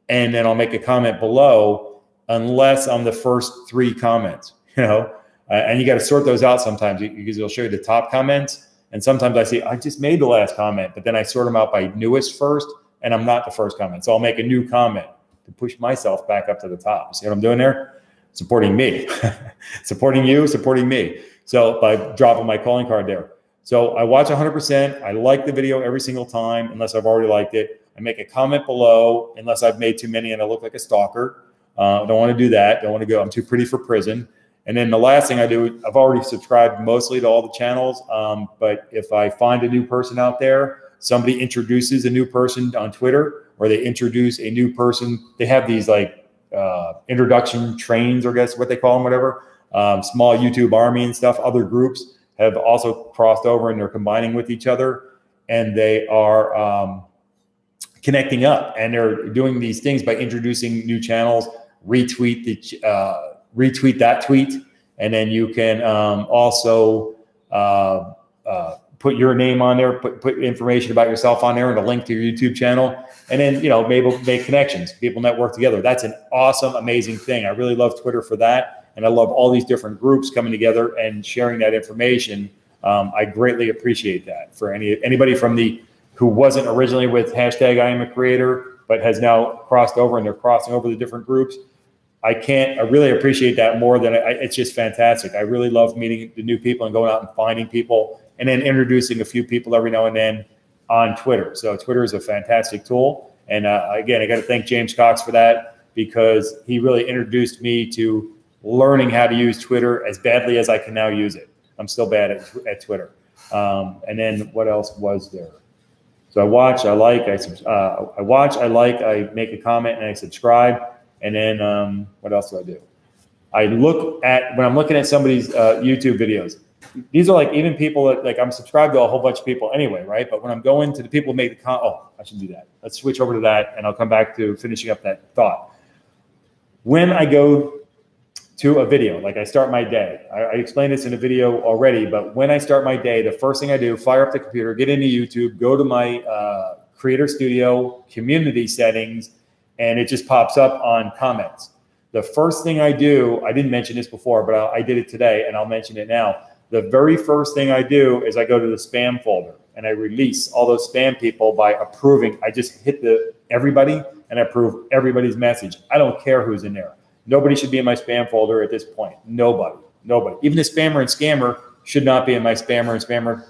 And then I'll make a comment below, unless I'm the first 3 comments, and you got to sort those out sometimes, because it'll show you the top comments. And sometimes I see, I just made the last comment, but then I sort them out by newest first, and I'm not the first comment. So I'll make a new comment to push myself back up to the top. See what I'm doing there? Supporting me, supporting you, supporting me. So by dropping my calling card there. So I watch 100%. I like the video every single time, unless I've already liked it. I make a comment below, unless I've made too many and I look like a stalker. Don't want to do that. Don't want to go. I'm too pretty for prison. And then the last thing I do, I've already subscribed mostly to all the channels. But if I find a new person out there, somebody introduces a new person on Twitter, or they introduce a new person, they have these like introduction trains, or I guess what they call them, whatever. Small YouTube army and stuff. Other groups have also crossed over and they're combining with each other, and they are connecting up, and they're doing these things by introducing new channels. Retweet that tweet, and then you can also put your name on there, put information about yourself on there, and a link to your YouTube channel, and then maybe make connections. People network together. That's an awesome, amazing thing. I really love Twitter for that, and I love all these different groups coming together and sharing that information. I greatly appreciate that for anybody from who wasn't originally with hashtag I Am a Creator, but has now crossed over, and they're crossing over the different groups. I really appreciate that more than it's just fantastic. I really love meeting the new people and going out and finding people, and then introducing a few people every now and then on Twitter. So Twitter is a fantastic tool. And again, I got to thank James Cox for that, because he really introduced me to learning how to use Twitter as badly as I can now use it. I'm still bad at Twitter. And then what else was there? So I watch, I like, I make a comment, and I subscribe. And then what else do? When I'm looking at somebody's YouTube videos, these are like even people that, like, I'm subscribed to a whole bunch of people anyway, right? But when I'm going to the people who make the I should do that. Let's switch over to that, and I'll come back to finishing up that thought. When I go to a video, like I start my day, I explained this in a video already, but when I start my day, the first thing I do, fire up the computer, get into YouTube, go to my Creator Studio community settings, and it just pops up on comments. The first thing I do, I didn't mention this before, but I did it today, and I'll mention it now. The very first thing I do is I go to the spam folder, and I release all those spam people by approving. I just hit everybody and approve everybody's message. I don't care who's in there. Nobody should be in my spam folder at this point. Nobody. Even the spammer and scammer should not be in my spammer and scammer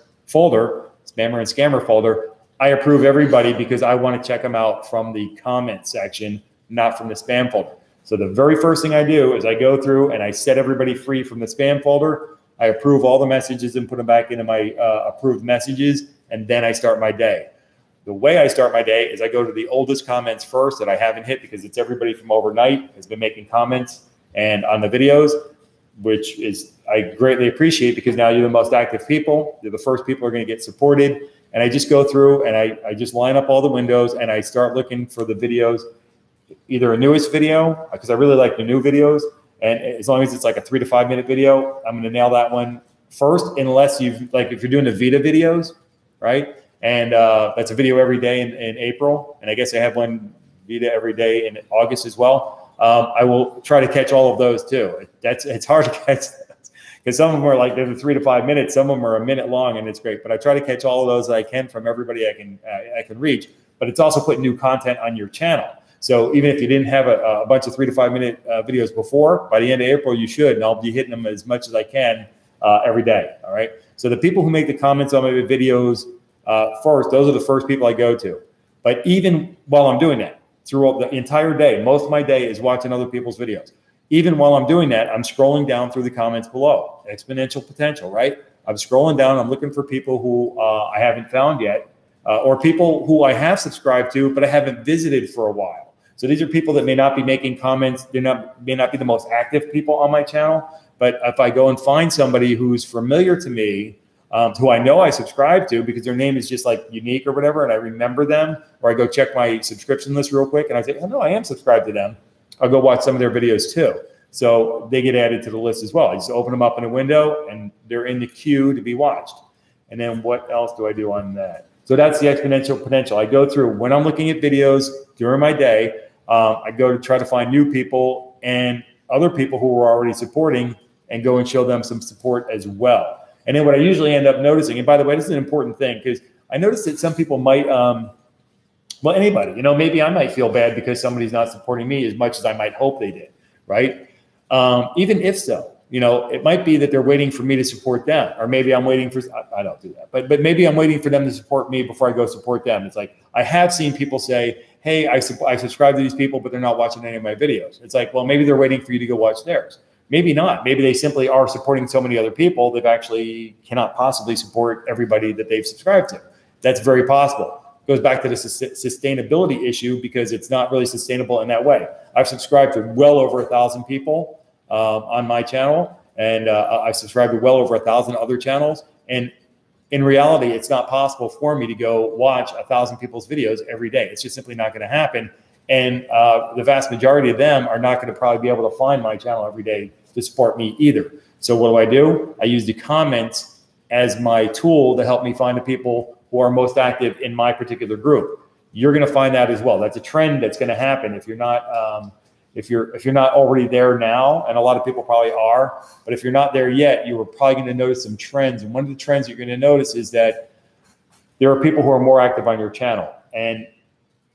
folder. I approve everybody because I want to check them out from the comment section, not from the spam folder. So the very first thing I do is I go through and I set everybody free from the spam folder. I approve all the messages and put them back into my approved messages, and then I start my day. The way I start my day is I go to the oldest comments first that I haven't hit, because it's everybody from overnight has been making comments and on the videos, which is I greatly appreciate, because now you're the most active people. You're the first people who are going to get supported. And I just go through and I just line up all the windows, and I start looking for the videos, either a newest video, because I really like the new videos. And as long as it's like a 3 to 5 minute video, I'm going to nail that one first, unless if you're doing the Vita videos, right? And that's a video every day in April. And I guess I have one video every day in August as well. I will try to catch all of those too. It's hard to catch because some of them are like they're 3 to 5 minutes. Some of them are a minute long, and it's great. But I try to catch all of those that I can from everybody I can reach. But it's also putting new content on your channel. So even if you didn't have a bunch of 3 to 5 minute videos before, by the end of April you should, and I'll be hitting them as much as I can every day. All right. So the people who make the comments on my videos first, those are the first people I go to. But even while I'm doing that, throughout the entire day, most of my day is watching other people's videos. Even while I'm doing that, I'm scrolling down through the comments below. Exponential potential, right? I'm scrolling down. I'm looking for people who I haven't found yet, or people who I have subscribed to, but I haven't visited for a while. So these are people that may not be making comments. They may not be the most active people on my channel. But if I go and find somebody who's familiar to me, who I know I subscribe to because their name is just like unique or whatever, and I remember them, or I go check my subscription list real quick and I say, oh no, I am subscribed to them. I'll go watch some of their videos too. So they get added to the list as well. I just open them up in a window and they're in the queue to be watched. And then what else do I do on that? So that's the exponential potential. I go through when I'm looking at videos during my day, I go to try to find new people and other people who are already supporting and go and show them some support as well. And then what I usually end up noticing, and by the way, this is an important thing because I noticed that some people might, well, anybody, you know, maybe I might feel bad because somebody's not supporting me as much as I might hope they did, right? Even if so, you know, it might be that they're waiting for me to support them, or maybe I'm waiting for, I don't do that, but maybe I'm waiting for them to support me before I go support them. It's like, I have seen people say, hey, I subscribe to these people, but they're not watching any of my videos. It's like, well, maybe they're waiting for you to go watch theirs. Maybe not. Maybe they simply are supporting so many other people, they've actually cannot possibly support everybody that they've subscribed to. That's very possible. It goes back to the sustainability issue because it's not really sustainable in that way. I've subscribed to well over 1,000 people on my channel, and I subscribe to well over 1,000 other channels. And in reality, it's not possible for me to go watch 1,000 people's videos every day. It's just simply not going to happen. And the vast majority of them are not going to probably be able to find my channel every day to support me either. So what do? I use the comments as my tool to help me find the people who are most active in my particular group. You're going to find that as well. That's a trend that's going to happen if you're not if you're not already there now, and a lot of people probably are. But if you're not there yet, you are probably going to notice some trends. And one of the trends you're going to notice is that there are people who are more active on your channel, and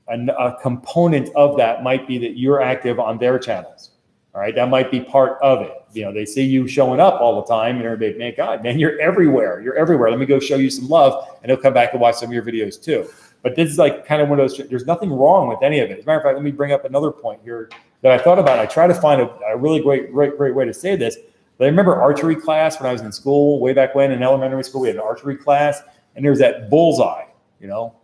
a component of that might be that you're active on their channels. All right, that might be part of it. You know, they see you showing up all the time, and everybody, man, God, man, you're everywhere. You're everywhere. Let me go show you some love, and they'll come back and watch some of your videos too. But this is like kind of one of those. There's nothing wrong with any of it. As a matter of fact, let me bring up another point here that I thought about. I try to find a really great way to say this. But I remember archery class when I was in school way back when in elementary school. We had an archery class, and there was that bullseye. You know,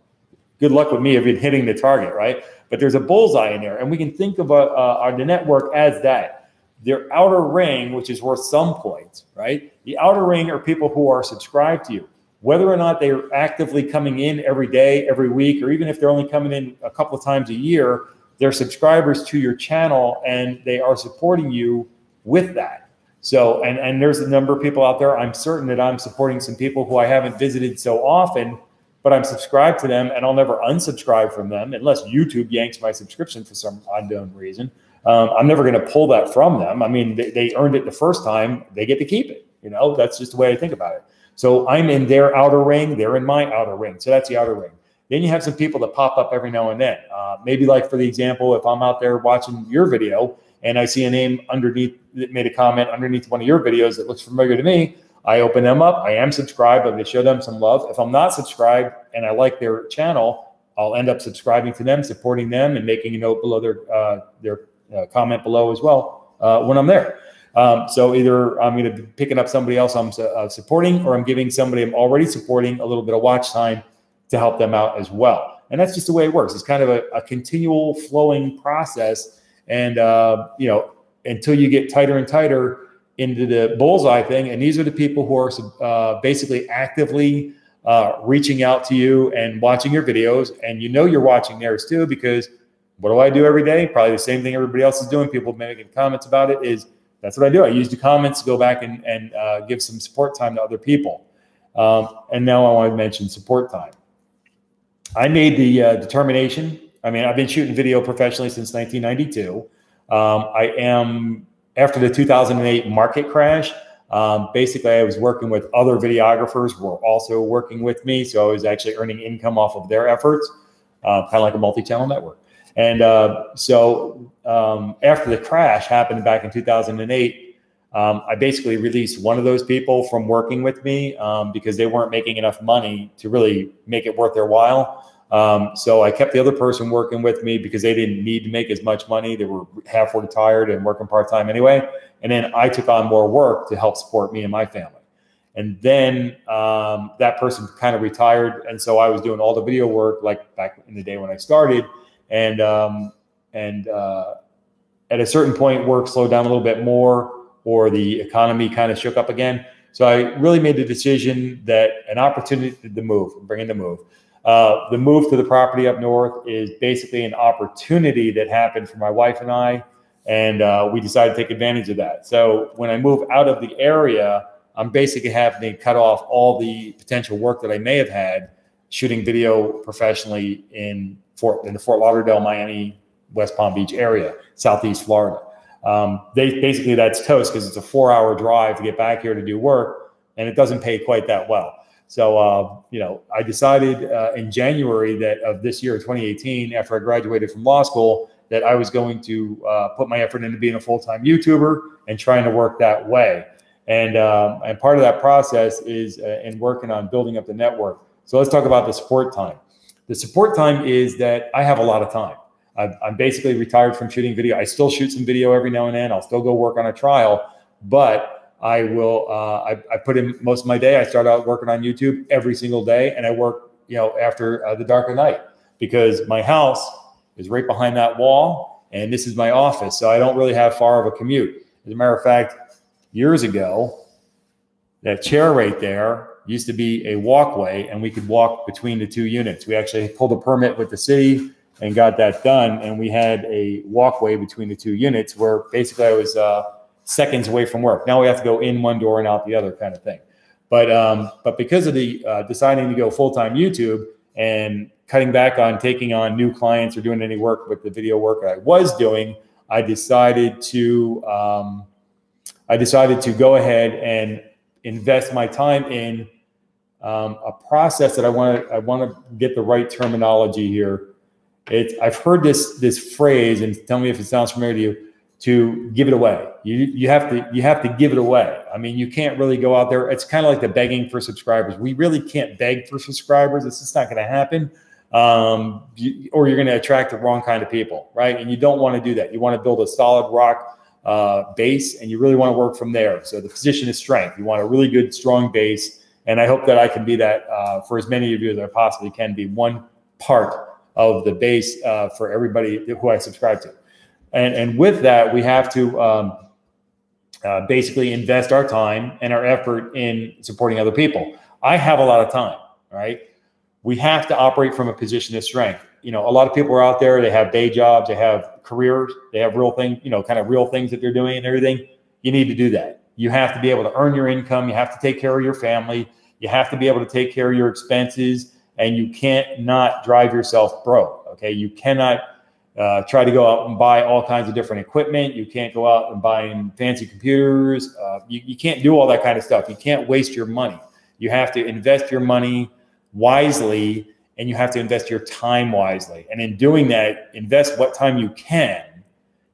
good luck with me if you're hitting the target, right? But there's a bullseye in there, and we can think of the network as that. Their outer ring, which is worth some points, right? The outer ring are people who are subscribed to you. Whether or not they're actively coming in every day, every week, or even if they're only coming in a couple of times a year, they're subscribers to your channel, and they are supporting you with that. So, and there's a number of people out there. I'm certain that I'm supporting some people who I haven't visited so often, but I'm subscribed to them, and I'll never unsubscribe from them unless YouTube yanks my subscription for some unknown reason. I'm never going to pull that from them. I mean, they earned it the first time. They get to keep it. You know, that's just the way I think about it. So I'm in their outer ring. They're in my outer ring. So that's the outer ring. Then you have some people that pop up every now and then. Maybe like, for the example, if I'm out there watching your video and I see a name underneath that made a comment underneath one of your videos that looks familiar to me, I open them up. I am subscribed. I'm going to show them some love. If I'm not subscribed and I like their channel, I'll end up subscribing to them, supporting them, and making a note below their comment below as well when I'm there. So either I'm going to be picking up somebody else I'm supporting, or I'm giving somebody I'm already supporting a little bit of watch time to help them out as well. And that's just the way it works. It's kind of a continual flowing process. And, you know, until you get tighter and tighter into the bullseye thing. And these are the people who are basically actively reaching out to you and watching your videos. And you know you're watching theirs too, because what do I do every day? Probably the same thing everybody else is doing. People making comments about it is, that's what I do. I use the comments to go back and give some support time to other people. And now I want to mention support time. I made the determination. I mean, I've been shooting video professionally since 1992. I am, after the 2008 market crash, basically I was working with other videographers who were also working with me. So I was actually earning income off of their efforts, kind of like a multi-channel network. And after the crash happened back in 2008, I basically released one of those people from working with me because they weren't making enough money to really make it worth their while. So I kept the other person working with me because they didn't need to make as much money. They were half retired and working part-time anyway. And then I took on more work to help support me and my family. And then that person kind of retired. And so I was doing all the video work like back in the day when I started. And at a certain point, work slowed down a little bit more, or the economy kind of shook up again. So I really made the decision that an opportunity to move, bring in the move. The move to the property up north is basically an opportunity that happened for my wife and I, and we decided to take advantage of that. So when I move out of the area, I'm basically having to cut off all the potential work that I may have had shooting video professionally in the Fort Lauderdale, Miami, West Palm Beach area, Southeast Florida. Basically that's toast because it's a 4-hour drive to get back here to do work, and it doesn't pay quite that well. So, I decided in January of this year, 2018, after I graduated from law school, that I was going to put my effort into being a full-time YouTuber and trying to work that way. And part of that process is in working on building up the network. So let's talk about the support time. The support time is that I have a lot of time. I'm basically retired from shooting video. I still shoot some video every now and then. I'll still go work on a trial, but I will. I put in most of my day. I start out working on YouTube every single day, and I work, after the dark of night, because my house is right behind that wall, and this is my office, so I don't really have far of a commute. As a matter of fact, years ago, that chair right there used to be a walkway, and we could walk between the two units. We actually pulled a permit with the city and got that done, and we had a walkway between the two units where basically I was seconds away from work. Now we have to go in one door and out the other kind of thing. But because of the deciding to go full-time YouTube and cutting back on taking on new clients or doing any work with the video work I was doing, I decided to go ahead and invest my time in a process that I want to get the right terminology here. I've heard this phrase, and tell me if it sounds familiar to you, to give it away. You have to give it away. I mean, you can't really go out there. It's kind of like the begging for subscribers. We really can't beg for subscribers. It's just not going to happen. Or you're going to attract the wrong kind of people, right? And you don't want to do that. You want to build a solid rock base, and you really want to work from there. So the position is strength. You want a really good, strong base. And I hope that I can be that for as many of you as I possibly can be, one part of the base for everybody who I subscribe to. And with that, we have to basically invest our time and our effort in supporting other people. I have a lot of time, right? We have to operate from a position of strength. A lot of people are out there, they have day jobs, they have careers, they have real things, kind of real things that they're doing and everything. You need to do that. You have to be able to earn your income. You have to take care of your family. You have to be able to take care of your expenses, and you can't not drive yourself broke. Okay. You cannot try to go out and buy all kinds of different equipment. You can't go out and buy fancy computers. You can't do all that kind of stuff. You can't waste your money. You have to invest your money wisely, and you have to invest your time wisely. And in doing that, invest what time you can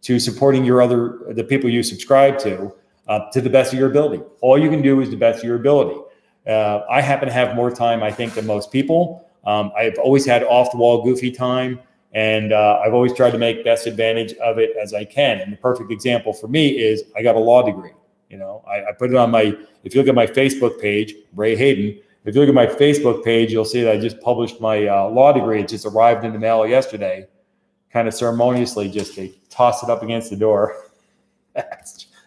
to supporting the people you subscribe to the best of your ability. All you can do is the best of your ability. I happen to have more time, I think, than most people. I've always had off-the-wall goofy time, and I've always tried to make best advantage of it as I can. And the perfect example for me is I got a law degree. I put it on if you look at my Facebook page, Ray Hayden, if you look at my Facebook page, you'll see that I just published my law degree. It just arrived in the mail yesterday, kind of ceremoniously, they tossed it up against the door.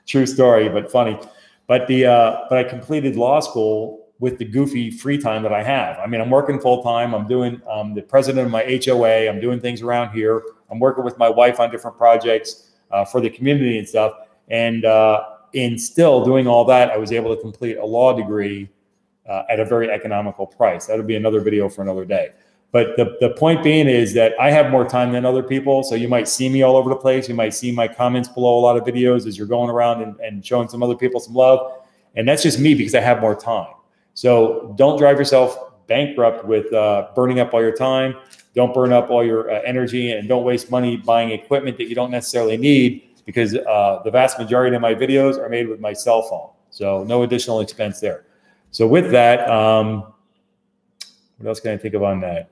True story, but funny. But I completed law school with the goofy free time that I have. I mean, I'm working full time. I'm the president of my HOA. I'm doing things around here. I'm working with my wife on different projects for the community and stuff. And in still doing all that, I was able to complete a law degree at a very economical price. That'll be another video for another day. But the point being is that I have more time than other people. So you might see me all over the place. You might see my comments below a lot of videos as you're going around and showing some other people some love. And that's just me because I have more time. So don't drive yourself bankrupt with burning up all your time. Don't burn up all your energy, and don't waste money buying equipment that you don't necessarily need, because the vast majority of my videos are made with my cell phone. So no additional expense there. So with that, what else can I think of on that?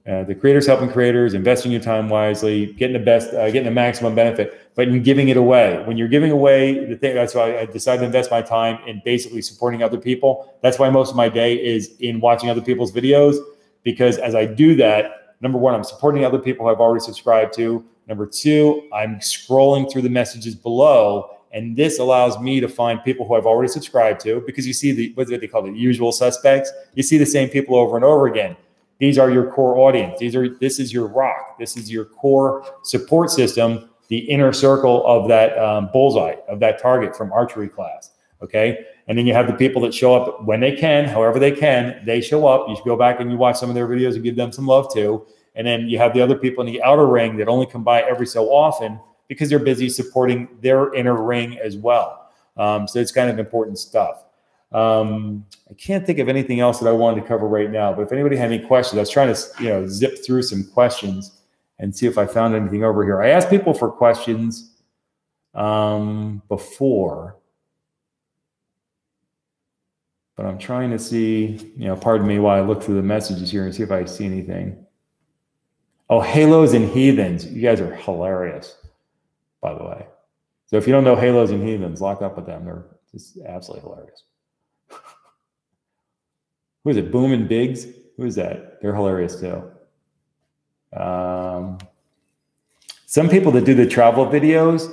The creators helping creators, investing your time wisely, getting the maximum benefit, but in giving it away. When you're giving away the thing, that's why I decided to invest my time in basically supporting other people. That's why most of my day is in watching other people's videos, because as I do that, number one, I'm supporting other people who I've already subscribed to. Number two, I'm scrolling through the messages below, and this allows me to find people who I've already subscribed to, because you see what they call the usual suspects. You see the same people over and over again. These are your core audience. This is your rock. This is your core support system, the inner circle of that bullseye, of that target from archery class. Okay. And then you have the people that show up when they can, however they can, they show up. You should go back and you watch some of their videos and give them some love too. And then you have the other people in the outer ring that only come by every so often because they're busy supporting their inner ring as well. So it's kind of important stuff. I can't think of anything else that I wanted to cover right now, but if anybody had any questions, I was trying to, zip through some questions and see if I found anything over here. I asked people for questions, before, but I'm trying to see, pardon me while I look through the messages here and see if I see anything. Oh, Halos and Heathens. You guys are hilarious, by the way. So if you don't know Halos and Heathens, lock up with them. They're just absolutely hilarious. Who is it? Boom and Biggs? Who is that? They're hilarious too. Some people that do the travel videos,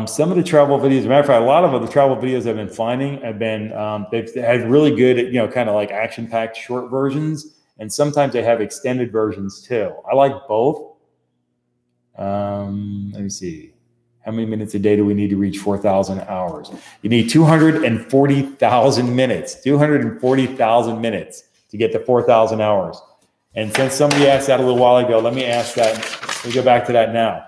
some of the travel videos, as a matter of fact, a lot of the travel videos I've been finding have been, they've had really good, kind of like action-packed short versions. And sometimes they have extended versions too. I like both. Let me see. How many minutes a day do we need to reach 4,000 hours? You need 240,000 minutes, 240,000 minutes to get to 4,000 hours. And since somebody asked that a little while ago, let me ask that. Let me go back to that now.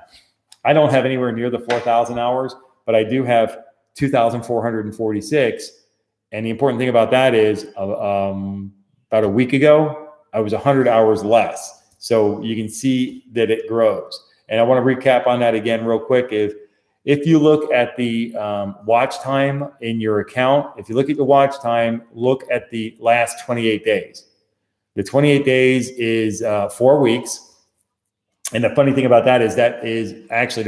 I don't have anywhere near the 4,000 hours, but I do have 2,446. And the important thing about that is about a week ago, I was 100 hours less. So you can see that it grows. And I want to recap on that again real quick. If you look at the watch time in your account, if you look at the watch time, look at the last 28 days. The 28 days is 4 weeks. And the funny thing about that is actually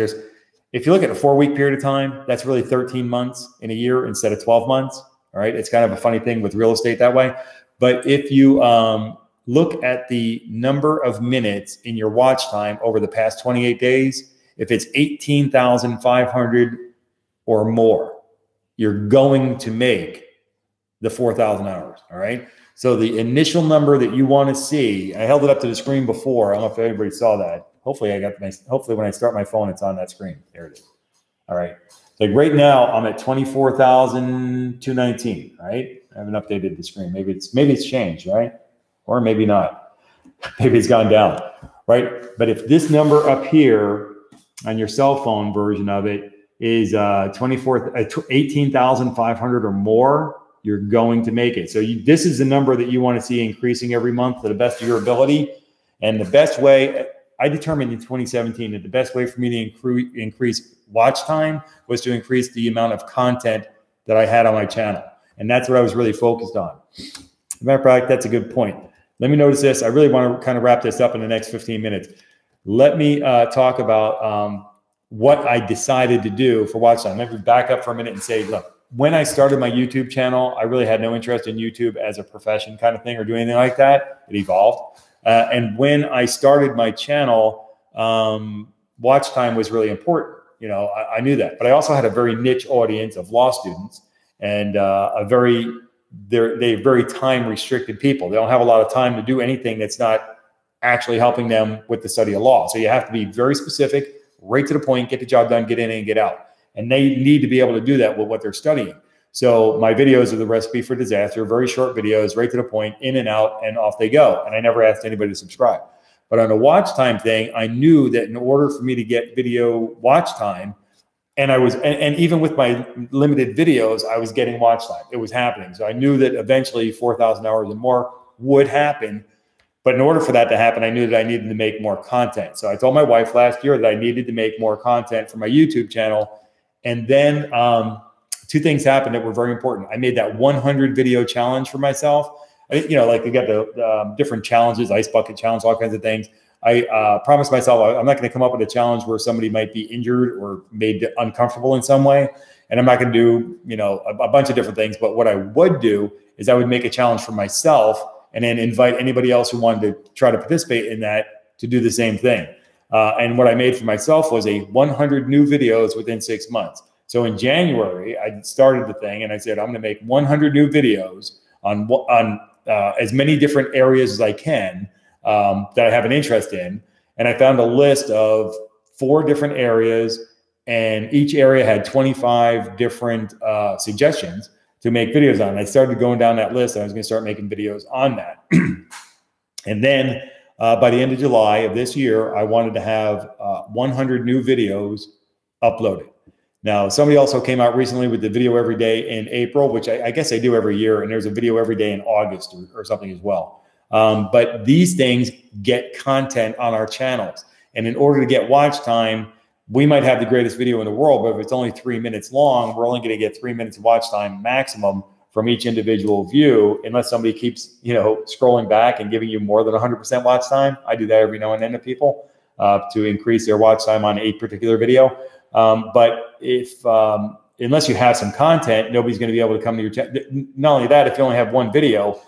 if you look at a 4-week period of time, that's really 13 months in a year instead of 12 months. All right. It's kind of a funny thing with real estate that way. But if you look at the number of minutes in your watch time over the past 28 days, if it's 18,500 or more, you're going to make the 4,000 hours. All right. So the initial number that you want to see, I held it up to the screen before. I don't know if anybody saw that. Hopefully hopefully when I start my phone, it's on that screen. There it is. All right. Like right now I'm at 24,219. Right. I haven't updated the screen. Maybe it's changed, right? Or maybe not. Maybe it's gone down, right? But if this number up here on your cell phone version of it is 18,500 or more, you're going to make it. So this is the number that you want to see increasing every month to the best of your ability. And the best way, I determined in 2017 that the best way for me to increase watch time was to increase the amount of content that I had on my channel. And that's what I was really focused on. As a matter of fact, that's a good point. Let me notice this. I really want to kind of wrap this up in the next 15 minutes. Let me talk about what I decided to do for watch time. Let me back up for a minute and say, look, when I started my YouTube channel, I really had no interest in YouTube as a profession kind of thing or doing anything like that. It evolved. And when I started my channel, watch time was really important. I knew that. But I also had a very niche audience of law students and they're very time restricted people. They don't have a lot of time to do anything that's not actually helping them with the study of law. So you have to be very specific, right to the point, get the job done, get in and get out. And they need to be able to do that with what they're studying. So my videos are the recipe for disaster, very short videos, right to the point, in and out, and off they go. And I never asked anybody to subscribe. But on a watch time thing, I knew that in order for me to get video watch time, and even with my limited videos, I was getting watch time. It was happening. So I knew that eventually 4,000 hours and more would happen. But in order for that to happen, I knew that I needed to make more content. So I told my wife last year that I needed to make more content for my YouTube channel. And then two things happened that were very important. I made that 100 video challenge for myself. Like we got the different challenges, ice bucket challenge, all kinds of things. I promised myself I'm not going to come up with a challenge where somebody might be injured or made uncomfortable in some way. And I'm not going to do, a bunch of different things. But what I would do is I would make a challenge for myself and then invite anybody else who wanted to try to participate in that to do the same thing. And what I made for myself was 100 new videos within 6 months. So in January, I started the thing and I said, I'm going to make 100 new videos on as many different areas as I can that I have an interest in. And I found a list of 4 different areas, and each area had 25 different suggestions to make videos on. I started going down that list. And I was going to start making videos on that. And then by the end of July of this year, I wanted to have 100 new videos uploaded. Now, somebody also came out recently with the video every day in April, which I guess I do every year. And there's a video every day in August or something as well. But these things get content on our channels. And in order to get watch time, we might have the greatest video in the world, but if it's only 3 minutes long, we're only going to get 3 minutes of watch time maximum from each individual view, unless somebody keeps, scrolling back and giving you more than 100% watch time. I do that every now and then to people to increase their watch time on a particular video. But if unless you have some content, nobody's going to be able to come to your channel. Not only that, if you only have one video,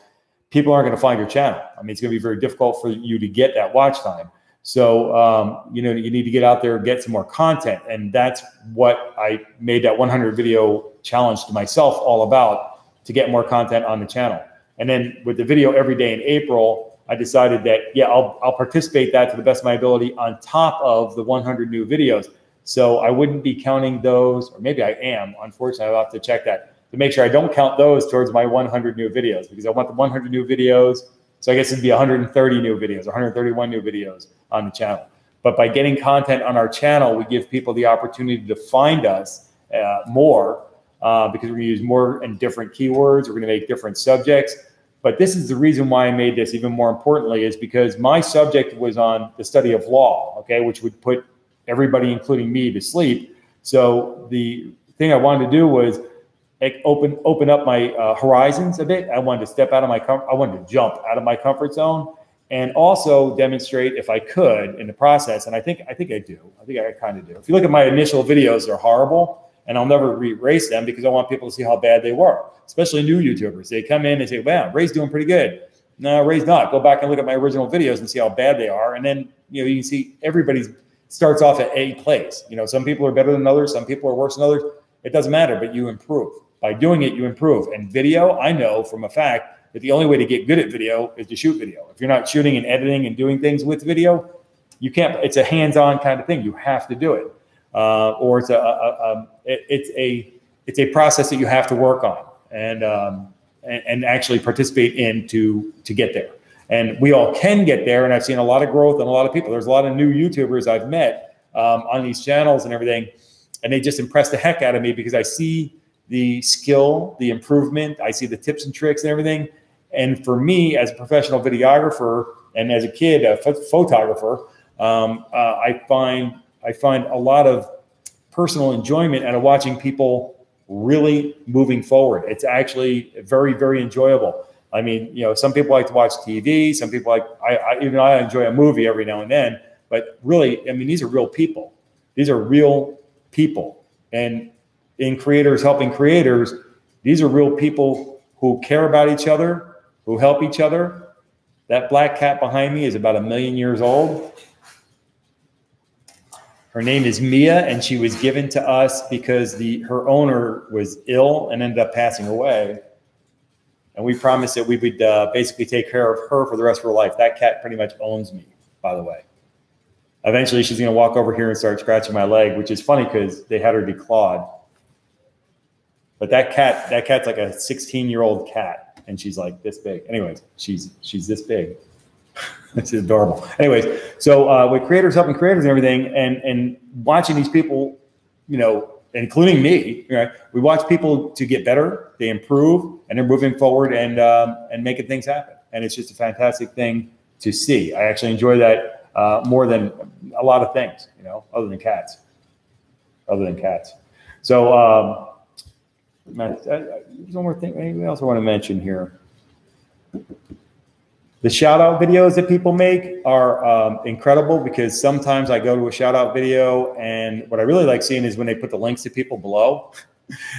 people aren't going to find your channel. I mean, it's going to be very difficult for you to get that watch time. So, you need to get out there and get some more content. And that's what I made that 100 video challenge to myself all about, to get more content on the channel. And then with the video every day in April, I decided that, I'll participate that to the best of my ability on top of the 100 new videos. So I wouldn't be counting those, or maybe I am. Unfortunately, I'll have to check that to make sure I don't count those towards my 100 new videos, because I want the 100 new videos. So I guess it'd be 130 new videos, 131 new videos on the channel. But by getting content on our channel, we give people the opportunity to find us more because we're going to use more and different keywords. We're going to make different subjects. But this is the reason why I made this even more importantly, is because my subject was on the study of law, okay, which would put everybody, including me, to sleep. So the thing I wanted to do was open up my horizons a bit. I wanted to step out of I wanted to jump out of my comfort zone, and also demonstrate, if I could, in the process. And I think I do. I think I kind of do. If you look at my initial videos, they're horrible, and I'll never erase them because I want people to see how bad they were, especially new YouTubers. They come in and say, "Wow, Ray's doing pretty good." No, Ray's not. Go back and look at my original videos and see how bad they are. And then, you can see everybody starts off at a place. Some people are better than others. Some people are worse than others. It doesn't matter, but you improve. By doing it, you improve. And video, I know from a fact that the only way to get good at video is to shoot video. If you're not shooting and editing and doing things with video, you can't. It's a hands-on kind of thing. You have to do it, or it's a process that you have to work on and actually participate in to get there. And we all can get there. And I've seen a lot of growth and a lot of people. There's a lot of new YouTubers I've met on these channels and everything, and they just impress the heck out of me because I see the skill, the improvement. I see the tips and tricks and everything. And for me, as a professional videographer and as a kid, a photographer, I find a lot of personal enjoyment out of watching people really moving forward. It's actually very, very enjoyable. I mean, some people like to watch TV. Some people I enjoy a movie every now and then. But really, I mean, these are real people. These are real people. And in creators helping creators, these are real people who care about each other, who help each other. That black cat behind me is about 1 million years old. Her name is Mia, and she was given to us because her owner was ill and ended up passing away. And we promised that we would basically take care of her for the rest of her life. That cat pretty much owns me, by the way. Eventually, she's going to walk over here and start scratching my leg, which is funny because they had her declawed. But that cat's like a 16-year-old cat, and she's like this big. Anyways, she's this big. It's adorable. Anyways, so with creators helping creators and everything, and watching these people, you know, including me, right? We watch people to get better, they improve, and they're moving forward and making things happen. And it's just a fantastic thing to see. I actually enjoy that more than a lot of things, you know, other than cats. So there's one more thing. Anything else I want to mention here? The shout out videos that people make are incredible, because sometimes I go to a shout out video, and what I really like seeing is when they put the links to people below.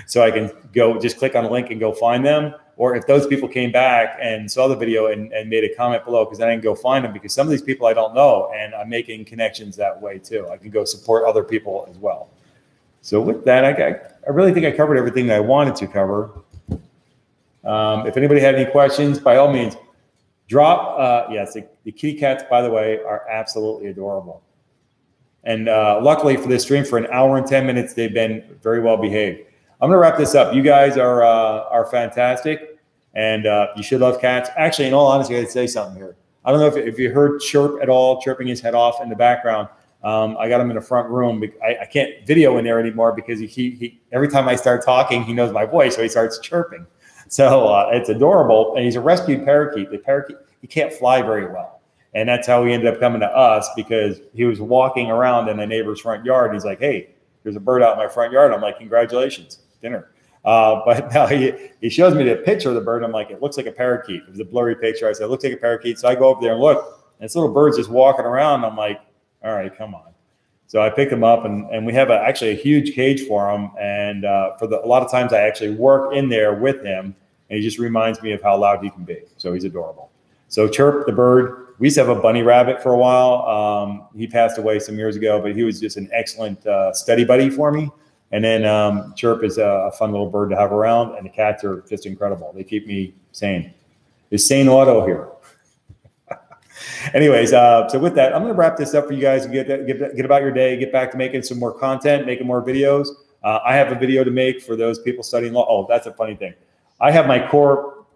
So I can go just click on a link and go find them. Or if those people came back and saw the video and made a comment below, because then I can go find them, because some of these people I don't know, and I'm making connections that way too. I can go support other people as well. So with that, I really think I covered everything that I wanted to cover. If anybody had any questions, by all means, drop. Yes, the kitty cats, by the way, are absolutely adorable. And luckily for this stream, for an hour and 10 minutes, they've been very well behaved. I'm going to wrap this up. You guys are fantastic, and you should love cats. Actually, in all honesty, I'd say something here. I don't know if you heard Chirp at all, chirping his head off in the background. I got him in the front room. I can't video in there anymore because he every time I start talking, he knows my voice, so he starts chirping. So it's adorable, and he's a rescued parakeet. The parakeet, he can't fly very well, and that's how he ended up coming to us, because he was walking around in a neighbor's front yard. He's like, "Hey, there's a bird out in my front yard." I'm like, "Congratulations, dinner." But now he shows me the picture of the bird. I'm like, "It looks like a parakeet." It was a blurry picture. I said, "It looks like a parakeet." So I go over there and look, and this little bird's just walking around. I'm like, "All right, come on." So I picked him up, and we have actually a huge cage for him. And a lot of times I actually work in there with him, and he just reminds me of how loud he can be. So he's adorable. So Chirp the bird, we used to have a bunny rabbit for a while. He passed away some years ago, but he was just an excellent study buddy for me. And then Chirp is a fun little bird to have around, and the cats are just incredible. They keep me sane. Is Sane Auto here? Anyways, so with that, I'm going to wrap this up for you guys and get about your day, get back to making some more content, making more videos. I have a video to make for those people studying law. Oh, that's a funny thing. I have my core,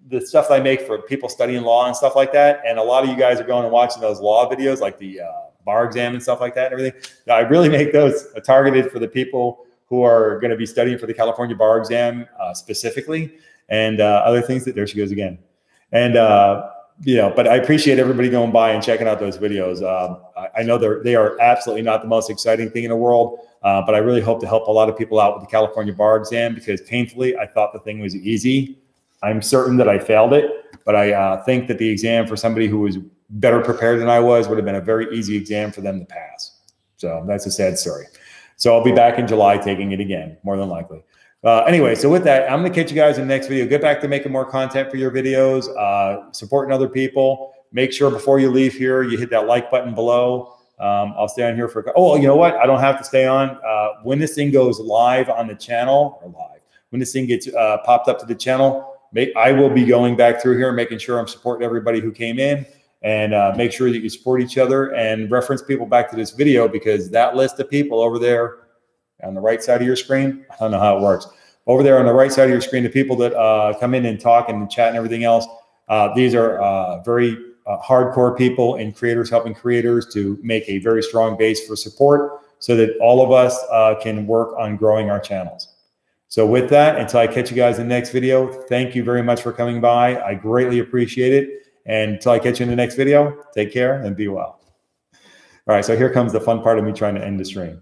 the stuff that I make for people studying law and stuff like that. And a lot of you guys are going and watching those law videos, like the bar exam and stuff like that and everything. Now, I really make those targeted for the people who are going to be studying for the California bar exam specifically, and other things that, there she goes again. And, you know, but I appreciate everybody going by and checking out those videos. I know they are absolutely not the most exciting thing in the world, but I really hope to help a lot of people out with the California bar exam, because painfully, I thought the thing was easy. I'm certain that I failed it, but I think that the exam for somebody who was better prepared than I was would have been a very easy exam for them to pass. So that's a sad story. So I'll be back in July taking it again, more than likely. Anyway, so with that, I'm going to catch you guys in the next video. Get back to making more content for your videos, supporting other people. Make sure before you leave here, you hit that like button below. I'll stay on here for, oh, you know what? I don't have to stay on. When this thing goes live on the channel, when this thing gets popped up to the channel, I will be going back through here, making sure I'm supporting everybody who came in, and make sure that you support each other and reference people back to this video, because that list of people over there on the right side of your screen, I don't know how it works. Over there on the right side of your screen, the people that come in and talk and chat and everything else, these are very hardcore people and creators helping creators to make a very strong base for support, so that all of us can work on growing our channels. So with that, until I catch you guys in the next video, thank you very much for coming by. I greatly appreciate it. And until I catch you in the next video, take care and be well. All right, so here comes the fun part of me trying to end the stream.